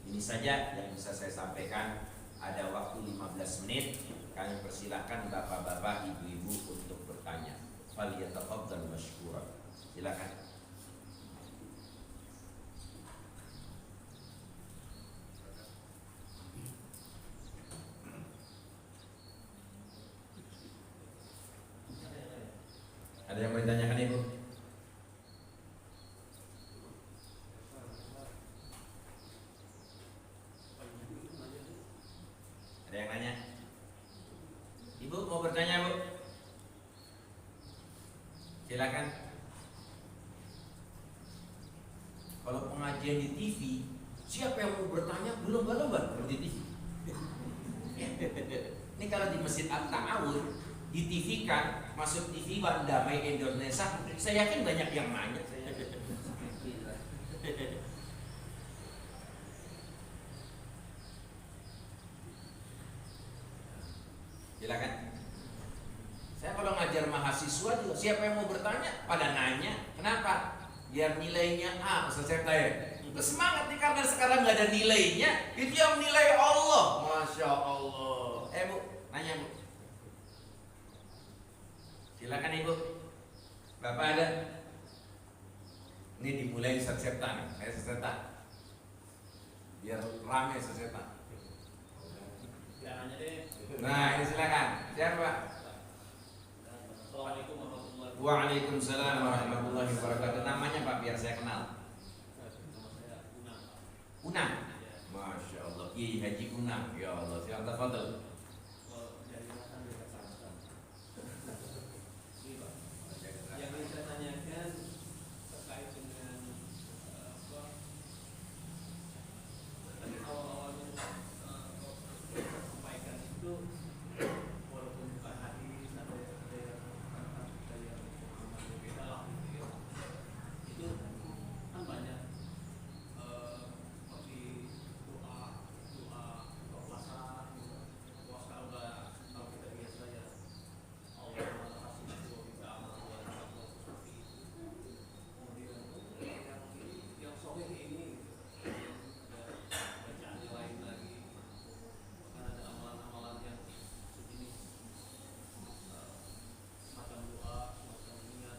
Ini saja yang bisa saya sampaikan. Ada waktu 15 menit. Kami persilahkan bapak-bapak, ibu-ibu untuk bertanya. Falyatafadhal mashkura. Silakan. Ada yang mau ditanyakan Ibu? Ada yang nanya? Ibu mau bertanya, Bu? Silakan. Kalau pengajian di TV, siapa yang mau bertanya belum di TV. Ini kalau di Masjid At-Ta'awun di TV kan, masuk TV One Damai Indonesia, saya yakin banyak yang nanya. Silakan. Saya kalau ngajar mahasiswa juga, siapa yang mau bertanya pada nanya. Kenapa? Biar nilainya A, Ustaz Syekh. Semangat nih karena sekarang nggak ada nilainya, itu yang nilai Allah. Masya Allah. Bu, nanya Bu. Silakan Ibu. Bapak ada? Ini dimulai Ustaz Syekh. Saya Ustaz Syekh. Biar rame Ustaz Syekh. Nah, ini silakan. Siapa? Assalamualaikum warahmatullahi wabarakatuh. Waalaikumsalam warahmatullahi wabarakatuh. Namanya Pak biar saya kenal. Unang. Masya Allah. Kiai Haji Unang. Ya Allah. Silakan tafadhol. Yang ingin saya tanyakan terkait dengan tadi awal-awalnya sampaikan itu, walaupun bukan hadis, ada yang berbeda lah gitu ya. Itu kan banyak seperti doa puasa, kalau kita biasa ya Allah kasih itu kita amal seperti itu. Kemudian yang sahih ini ada bacaan yang lain lagi, bahkan ada amalan-amalan yang sejenis semacam doa, semacam niat,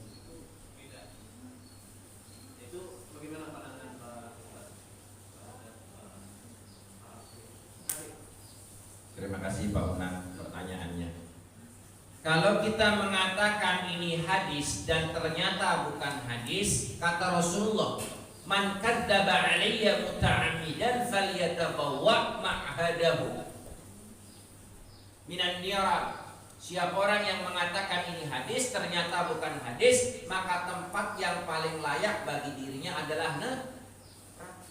itu beda. Itu bagaimana pandangan Pak Ustaz terhadap hadis? Terima kasih Pak Unang pertanyaannya. Kalau kita mengatakan ini hadis dan ternyata bukan hadis, kata Rasulullah, man kadzdzaba alayya muta'ammidan falyatabawwa ma'hadahu minan niran. Siapa orang yang mengatakan ini hadis ternyata bukan hadis, maka tempat yang paling layak bagi dirinya adalah neraka.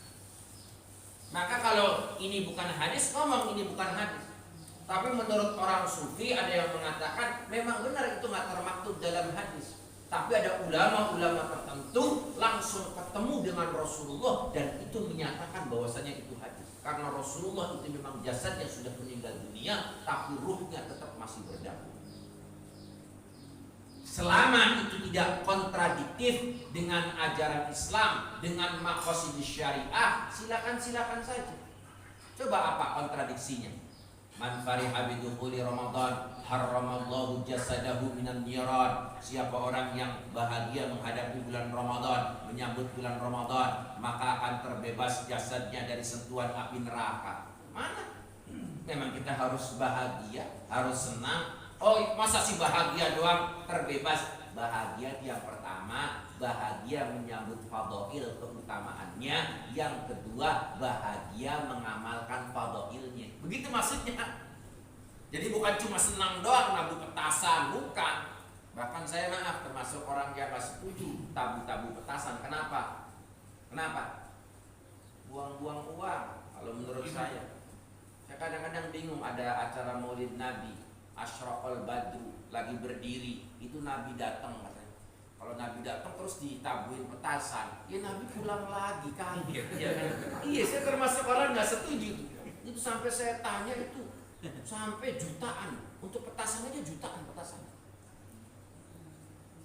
Maka kalau ini bukan hadis, ngomong ini bukan hadis. Tapi menurut orang sufi ada yang mengatakan memang benar itu nggak termaktub dalam hadis. Tapi ada ulama-ulama tertentu langsung ketemu dengan Rasulullah dan itu menyatakan bahwasanya itu hadis. Karena Rasulullah itu memang jasadnya sudah meninggal dunia, tapi ruhnya tetap masih berdamping. Selama itu tidak kontradiktif dengan ajaran Islam, dengan maqasid syariah, silakan saja. Coba apa kontradiksinya? Man fariha bidukhuli Ramadan harramallahu jasadahu minan niran. Siapa orang yang bahagia menghadapi bulan Ramadan, menyambut bulan Ramadan, maka akan terbebas jasadnya dari sentuhan api neraka. Mana? Memang kita harus bahagia, harus senang. Oh, masa sih bahagia doang terbebas? Bahagia yang pertama, bahagia menyambut fadhail keutamaannya. Yang kedua, bahagia mengamalkan fadhailnya. Begitu maksudnya. Jadi bukan cuma senang doang nabuh petasan, bukan. Bahkan saya maaf termasuk orang yang gak setuju tabu-tabu petasan. Kenapa? Buang-buang uang kalau menurut saya. Saya kadang-kadang bingung, ada acara Maulid Nabi, Asyraqal Badru lagi berdiri, itu Nabi datang katanya. Kalau Nabi datang terus ditabuhin petasan, ya Nabi pulang lagi kaget. Iya, saya termasuk orang nggak setuju. Itu sampai saya tanya itu sampai jutaan untuk petasan aja, jutaan petasan.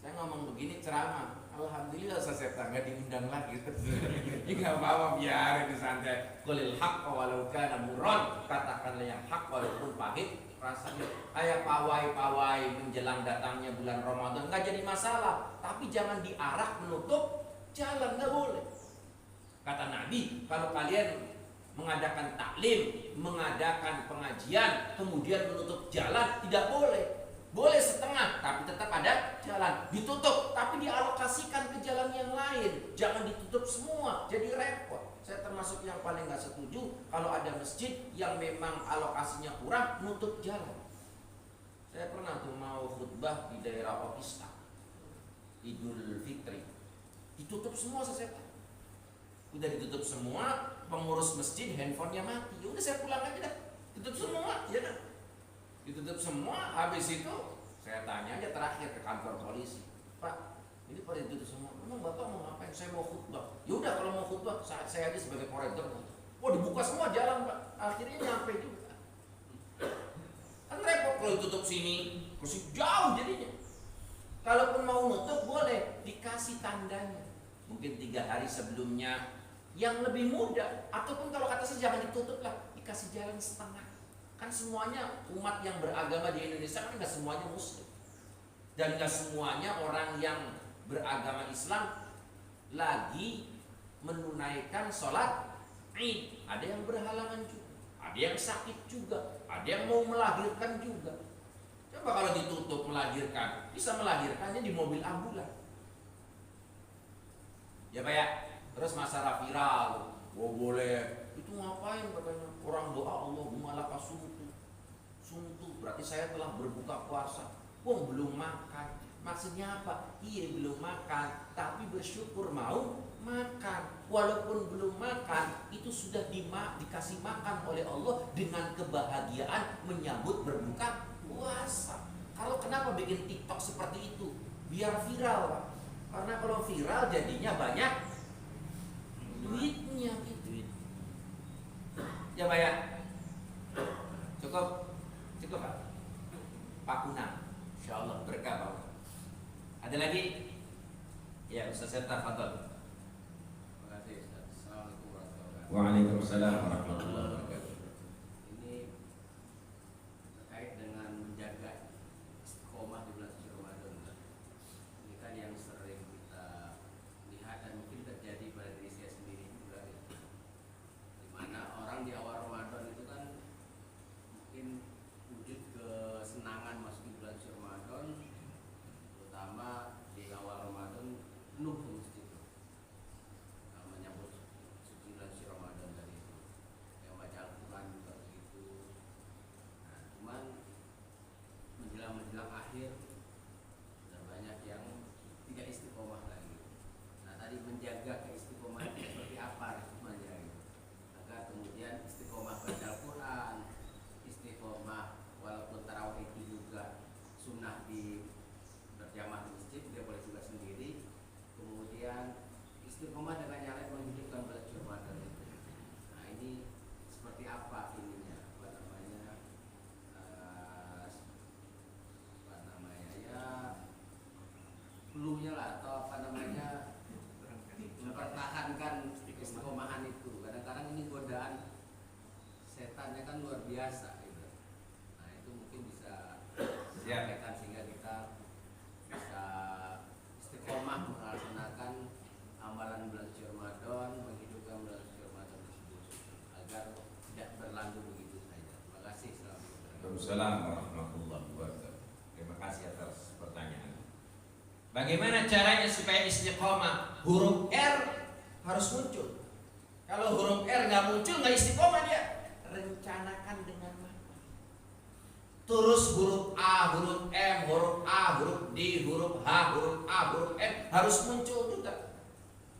Saya ngomong begini ceramah, alhamdulillah saya nggak diundang lagi. Ini nggak apa-apa, biar itu santai. Qulil haqqa walau kana murran, katakanlah yang hak walaupun pahit rasanya. Kayak pawai-pawai menjelang datangnya bulan Ramadan nggak jadi masalah, tapi jangan diarak menutup jalan, nggak boleh. Kata Nabi, kalau kalian mengadakan taklim, mengadakan pengajian, kemudian menutup jalan, tidak boleh. Boleh setengah, tapi tetap ada jalan. Ditutup, tapi dialokasikan ke jalan yang lain. Jangan ditutup semua, jadi repot. Saya termasuk yang paling gak setuju kalau ada masjid yang memang alokasinya kurang, nutup jalan. Saya pernah tuh mau khutbah di daerah Otista, Idul Fitri, ditutup semua sesetan. Udah ditutup semua, pengurus masjid handphonenya mati. Ya udah saya pulang aja dah. Tutup semua, ya dah. Ditutup semua, habis itu saya tanya aja terakhir ke kantor polisi. Pak, ini pada ditutup semua. Memang Bapak mau ngapain? Saya mau khutbah. Ya udah kalau mau khutbah, saya aja sebagai koridor. Oh, dibuka semua jalan, Pak. Akhirnya nyampe juga. Kan repot kalau ditutup sini, terus jauh jadinya. Kalaupun mau nutup boleh dikasih tandanya. Mungkin 3 hari sebelumnya yang lebih mudah, ataupun kalau kata saya jangan ditutup lah, dikasih jalan setengah. Kan semuanya umat yang beragama di Indonesia kan nggak semuanya muslim, dan nggak semuanya orang yang beragama Islam lagi menunaikan sholat Id. Ada yang berhalangan juga, ada yang sakit juga, ada yang mau melahirkan juga. Coba kalau ditutup melahirkan, bisa melahirkannya di mobil ambulan. Ya Pak ya. Terus masalah viral, oh boleh, itu ngapain katanya, orang doa Allah malaka sumtu, berarti saya telah berbuka puasa, belum makan, maksudnya apa? Iya belum makan, tapi bersyukur mau makan, walaupun belum makan, itu sudah dikasih makan oleh Allah dengan kebahagiaan menyambut berbuka puasa. Kalau kenapa bikin TikTok seperti itu? Biar viral Pak, karena kalau viral jadinya banyak duitnya gitu. Ya Pak ya. Cukup Pak. Pak Unang, insyaallah berkah Pak. Ada lagi? Ya Ustaz Seta, fadhol. Terima kasih Ustaz. Assalamualaikum warahmatullahi wabarakatuh. Waalaikumsalam warahmatullahi wabarakatuh. Ini terkait dengan menjaga istiqomah di bulan suci Ramadan. Ini kan yang sering kita lihat dan mungkin terjadi pada diri saya sendiri juga, di mana orang di awal Ramadan itu kan mungkin wujud kesenangan masuk bulan suci Ramadan, terutama di awal Ramadan penuh ke masjid menyambut suci bulan suci Ramadan tadi itu, yang baca atau apa namanya mempertahankan istiqomahan itu. Kadang-kadang ini godaan setannya kan luar biasa gitu. Nah itu mungkin bisa disampaikan sehingga kita bisa istiqomah melaksanakan amalan bulan suci Ramadan, menghidupkan bulan suci Ramadan tersebut agar tidak berlalu begitu saja. Terima kasih. Waalaikumsalam warahmatullahi wabarakatuh. Terima kasih atas pertanyaan. Bagaimana caranya supaya istiqomah? Huruf R harus muncul. Kalau huruf R nggak muncul, nggak istiqomah dia. Rencanakan dengan matang. Terus huruf A, huruf M, huruf A, huruf D, huruf H, huruf A, huruf M harus muncul juga.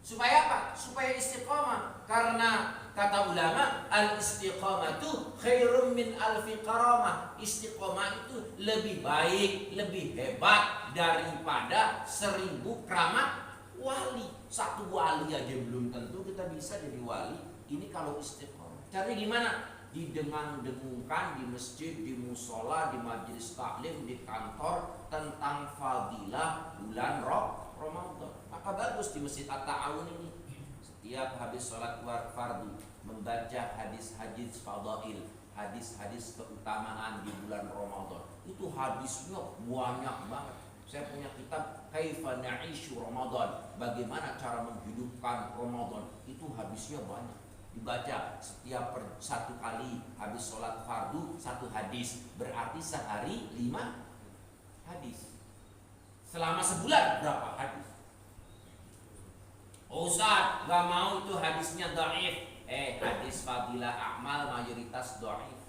Supaya apa? Supaya istiqomah. Karena kata ulama, al-istiqamatu khairum min alfi karamah. Istiqomah itu lebih baik, lebih hebat daripada 1000 keramat wali. Satu wali aja belum tentu kita bisa jadi wali. Ini kalau istiqomah. Caranya gimana? Didengung-dengungkan di masjid, di musola, di majelis taklim, di kantor tentang fadilah bulan Ramadan. Maka bagus di Masjid At-Ta'awun ini setiap habis sholat fardu membaca hadis-hadis fadail, hadis-hadis keutamaan di bulan Ramadan. Itu hadisnya banyak banget. Saya punya kitab Kaifa Na'ishu Ramadan, bagaimana cara menghidupkan Ramadan. Itu hadisnya banyak. Dibaca setiap satu kali habis sholat fardu satu hadis, berarti sehari 5 hadis. Selama sebulan berapa hadis? Oh Ustaz, gak mau itu hadisnya dhaif. Hadis fadilah amal mayoritas dhaif.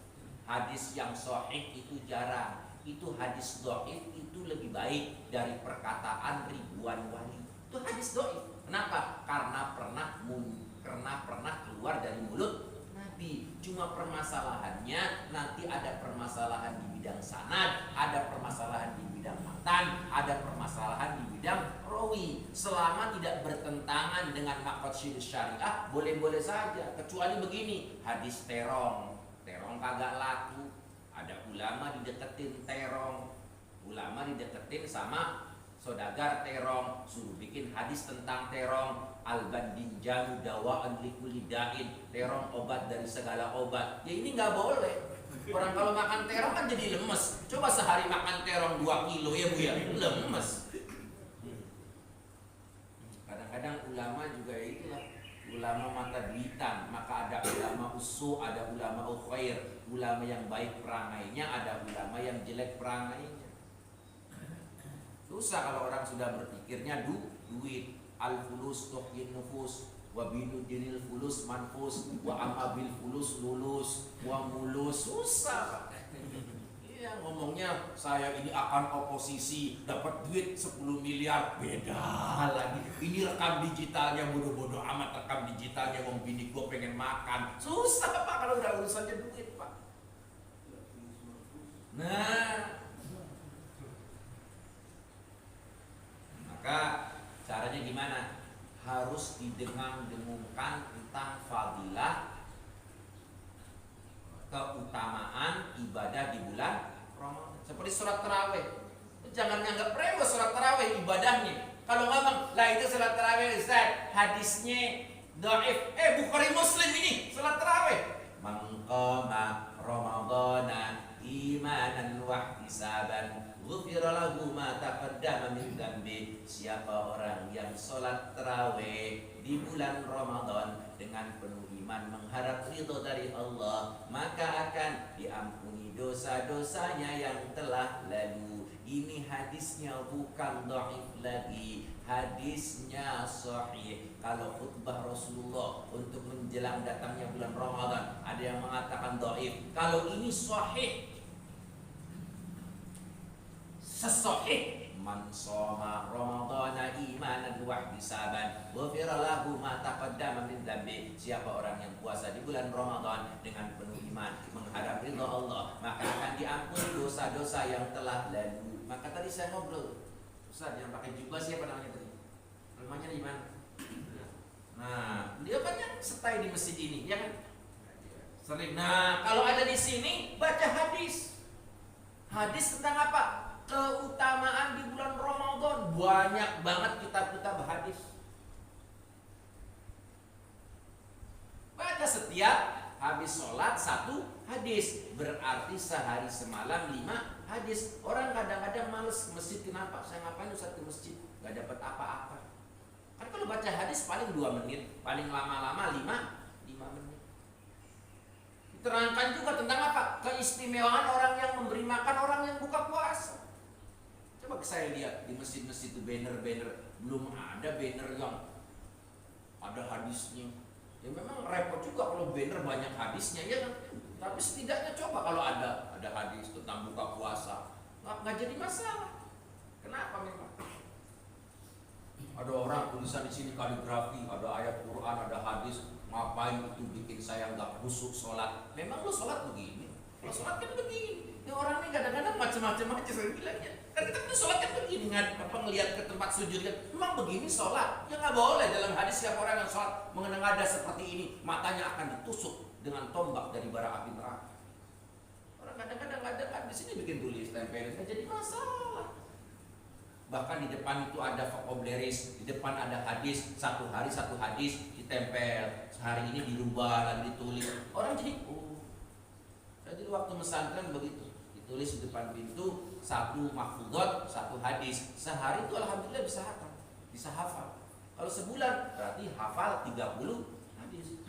Hadis yang sahih itu jarang. Itu hadis dhaif itu lebih baik dari perkataan ribuan wali. Itu hadis dhaif. Kenapa? Karena pernah keluar dari mulut Nabi. Cuma permasalahannya nanti ada permasalahan di bidang sanad, ada permasalahan di bidang matan, ada permasalahan di bidang rawi. Selama tidak bertentangan dengan maqasid syariah, boleh-boleh saja. Kecuali begini, hadis terong kagak laku. Ada ulama dideketin terong, ulama dideketin sama sodagar terong, suruh bikin hadis tentang terong. Al-bandinjanu dawa'an likulli da'in, terong obat dari segala obat. Ya ini nggak boleh. Orang kalau makan terong kan jadi lemes. Coba sehari makan terong 2 kilo ya Bu ya, lemes. Kadang-kadang ulama juga itulah, ulama mata duitan. Maka ada ulama usu, ada ulama ukhair. Ulama yang baik perangainya, ada ulama yang jelek perangainya. Susah kalau orang sudah berpikirnya duit. Al-fulus tuhyin nufus, wa binudinil fulus manfus, wa amabil fulus lulus, wa mulus. Susah. Iya, ngomongnya saya ini akan oposisi, dapat duit 10 miliar, beda lagi. Ini rekam digitalnya, bodoh-bodoh amat rekam digitalnya, wong bini gua pengen makan. Susah Pak kalau udah urusannya duit Pak. Nah, maka caranya gimana? Harus didengung-dengungkan tentang fadilah keutamaan ibadah di bulan Ramadan. Seperti sholat tarawih. Jangan nganggap remeh sholat tarawih ibadahnya. Kalau ngomong, lah itu sholat tarawih Ustaz, hadisnya dhaif. Bukhari Muslim ini sholat tarawih. Man qama Ramadana imanan wa ihtisaban ghufira lahu ma taqaddama min dzambi. Siapa orang yang sholat tarawih di bulan Ramadan dengan penuh iman mengharap ridho dari Allah, maka akan diampuni dosa-dosanya yang telah lalu. Ini hadisnya bukan dhaif lagi, hadisnya sahih. Kalau khutbah Rasulullah untuk menjelang datangnya bulan Ramadan ada yang mengatakan dhaif. Kalau ini sahih, sesahih. Man shoma Ramadhana imanan wa ihtisaban ghufira lahu ma taqaddama min dzambi. Siapa orang yang puasa di bulan Ramadan dengan penuh iman mengharap ridha Allah, maka akan diampuni dosa-dosa yang telah lalu. Maka tadi saya ngobrol, Ustaz yang pakai jubah siapa namanya tadi? Rumahnya di mana? Nah, dia kan yang stay di masjid ini, ya kan? Sering. Nah, kalau ada di sini baca hadis. Hadis tentang apa? keutamaan di bulan Ramadan. Banyak banget kitab-kitab hadis. Baca setiap habis sholat 1 hadis. Berarti sehari semalam 5 hadis. Orang kadang-kadang males ke masjid. Kenapa? Saya ngapain Ustaz ke masjid? Gak dapat apa-apa. Kan kalau baca hadis paling 2 menit, paling lama-lama 5 menit. Diterangkan juga tentang apa? Keistimewaan orang yang memberi makan orang yang buka puasa. Coba saya lihat di masjid-masjid itu banner-banner. Belum ada banner yang ada hadisnya. Ya memang repot juga kalau banner banyak hadisnya, ya kan? Tapi setidaknya coba kalau ada hadis tentang buka puasa, nggak jadi masalah. Kenapa memang? Ada orang tulisan di sini kaligrafi, ada ayat Quran, ada hadis. Ngapain itu bikin saya nggak khusyuk sholat? Memang lo sholat begini, lo sholat kan begini. Ya orang ini kadang-kadang macam-macam aja saya bilangnya. Kan kita tuh sholat kan begini, ngelihat ke tempat sujud kan. Memang begini sholat? Ya nggak boleh. Dalam hadis siapa orang yang sholat mengenang seperti ini, matanya akan ditusuk dengan tombak dari bara api neraka. Orang kadang-kadang ada di sini bikin tulis tempelin, nggak jadi masalah. Bahkan di depan itu ada vocabularies, di depan ada hadis, 1 hari 1 hadis ditempel, sehari ini dirubah lagi ditulis. Orang jadi saya dulu waktu pesantren begitu, ditulis di depan pintu 1 mahfudhot 1 hadis. Sehari itu alhamdulillah bisa hafal. Kalau sebulan berarti hafal 30 hadis.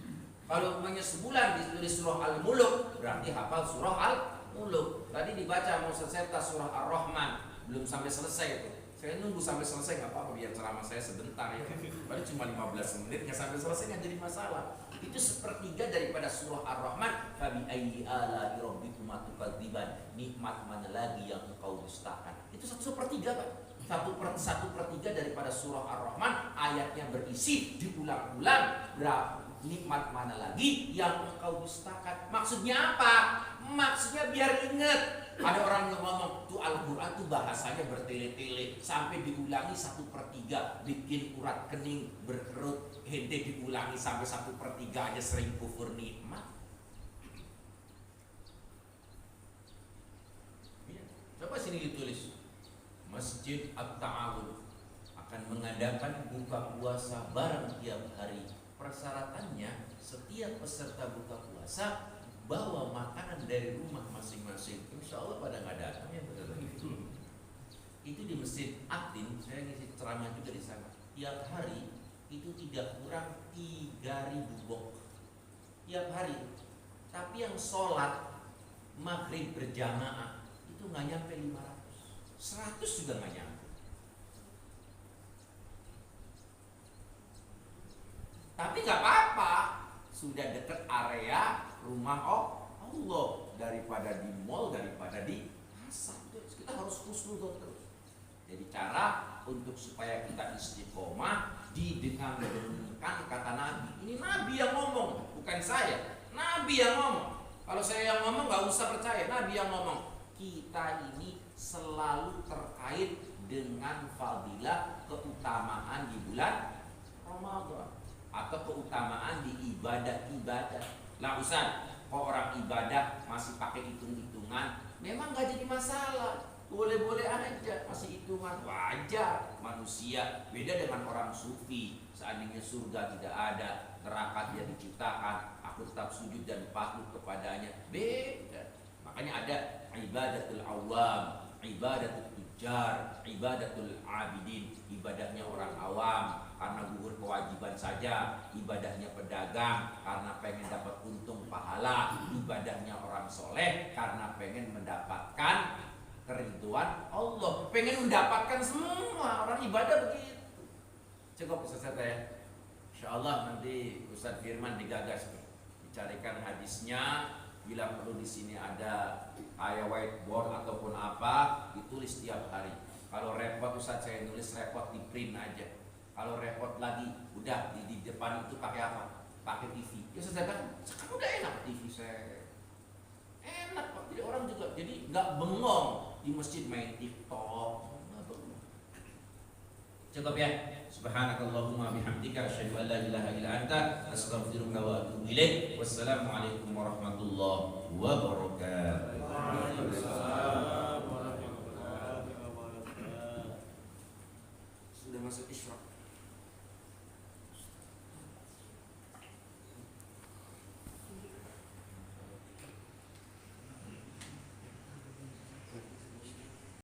Kalau umumnya sebulan ditulis surah Al-Muluk berarti hafal surah Al-Muluk. Tadi dibaca mau selesai surah Ar-Rahman, belum sampai selesai itu. Saya nunggu sampai selesai nggak apa-apa, biar ceramah saya sebentar ya. Paling cuma 15 menit, nggak sampai selesai nggak jadi masalah. Itu 1/3 daripada surah Ar-Rahman. Fabi ayyi ala'i rabbikuma tukadziban. Nikmat mana lagi yang engkau dustakan? Itu 1/3 Pak. 1/3 daripada surah Ar-Rahman, ayatnya berisi diulang-ulang. Nikmat mana lagi yang engkau dustakan? Maksudnya apa? Maksudnya biar ingat. Ada orang yang ngomong tuh Al-Quran tuh bahasanya bertele-tele sampai diulangi 1/3, bikin urat kening berkerut. Ente diulangi sampai 1/3 aja sering kufur nikmat. Ya, coba sini ditulis, Masjid At-Ta'awun akan mengadakan buka puasa bareng tiap hari. Persyaratannya setiap peserta buka puasa bawa makanan dari rumah masing-masing. Insya Allah pada nggak datang ya, betul. Itu di Masjid Atin, saya ngisi ceramah juga di sana. Tiap hari itu tidak kurang 3.000 box tiap hari. Tapi yang sholat maghrib berjamaah itu nggak nyampe 500, 100 juga nggak nyampe. Tapi nggak apa-apa, sudah dekat area rumah Allah, daripada di mall, daripada di pasar. Kita harus husnuzon terus. Jadi cara untuk supaya kita istiqomah didengarkan kata Nabi. Ini Nabi yang ngomong, bukan saya. Nabi yang ngomong. Kalau saya yang ngomong nggak usah percaya. Nabi yang ngomong. Kita ini selalu terkait dengan fadilah keutamaan di bulan Ramadan atau keutamaan di ibadah-ibadah. Lah Ustaz, kok orang ibadah masih pakai hitung-hitungan? Memang gak jadi masalah, boleh-boleh aja, masih hitungan, wajar. Manusia beda dengan orang sufi. Seandainya surga tidak ada, neraka tidak diciptakan, aku tetap sujud dan patuh kepadanya. Beda. Makanya ada ibadatul awam, ibadatul tujar, ibadatul abidin. Ibadahnya orang awam karena gugur kewajiban saja, ibadahnya pedagang karena pengen dapat untung pahala, ibadahnya orang soleh karena pengen mendapatkan keriduan Allah, pengen mendapatkan semua. Orang ibadah begitu. Cukup Ustaz ya. Insyaallah nanti Ustaz Firman digagas dicarikan hadisnya. Bila perlu di sini ada kayak whiteboard ataupun apa, ditulis tiap hari. Kalau repot Ustaz, saya nulis repot di print aja. Kalau repot lagi, udah di depan itu pakai apa? Pakai TV. Ya Ustaz kan, sekarang udah enak TV saya. Enak Pak. Jadi orang juga jadi nggak bengong di masjid main TikTok. Nggak bengong. Cukup ya. Subhanakallahumma bihamdika asyhadu an la ilaha illa anta astaghfiruka wa atubu ilaik. Wassalamualaikum warahmatullahi wabarakatuh.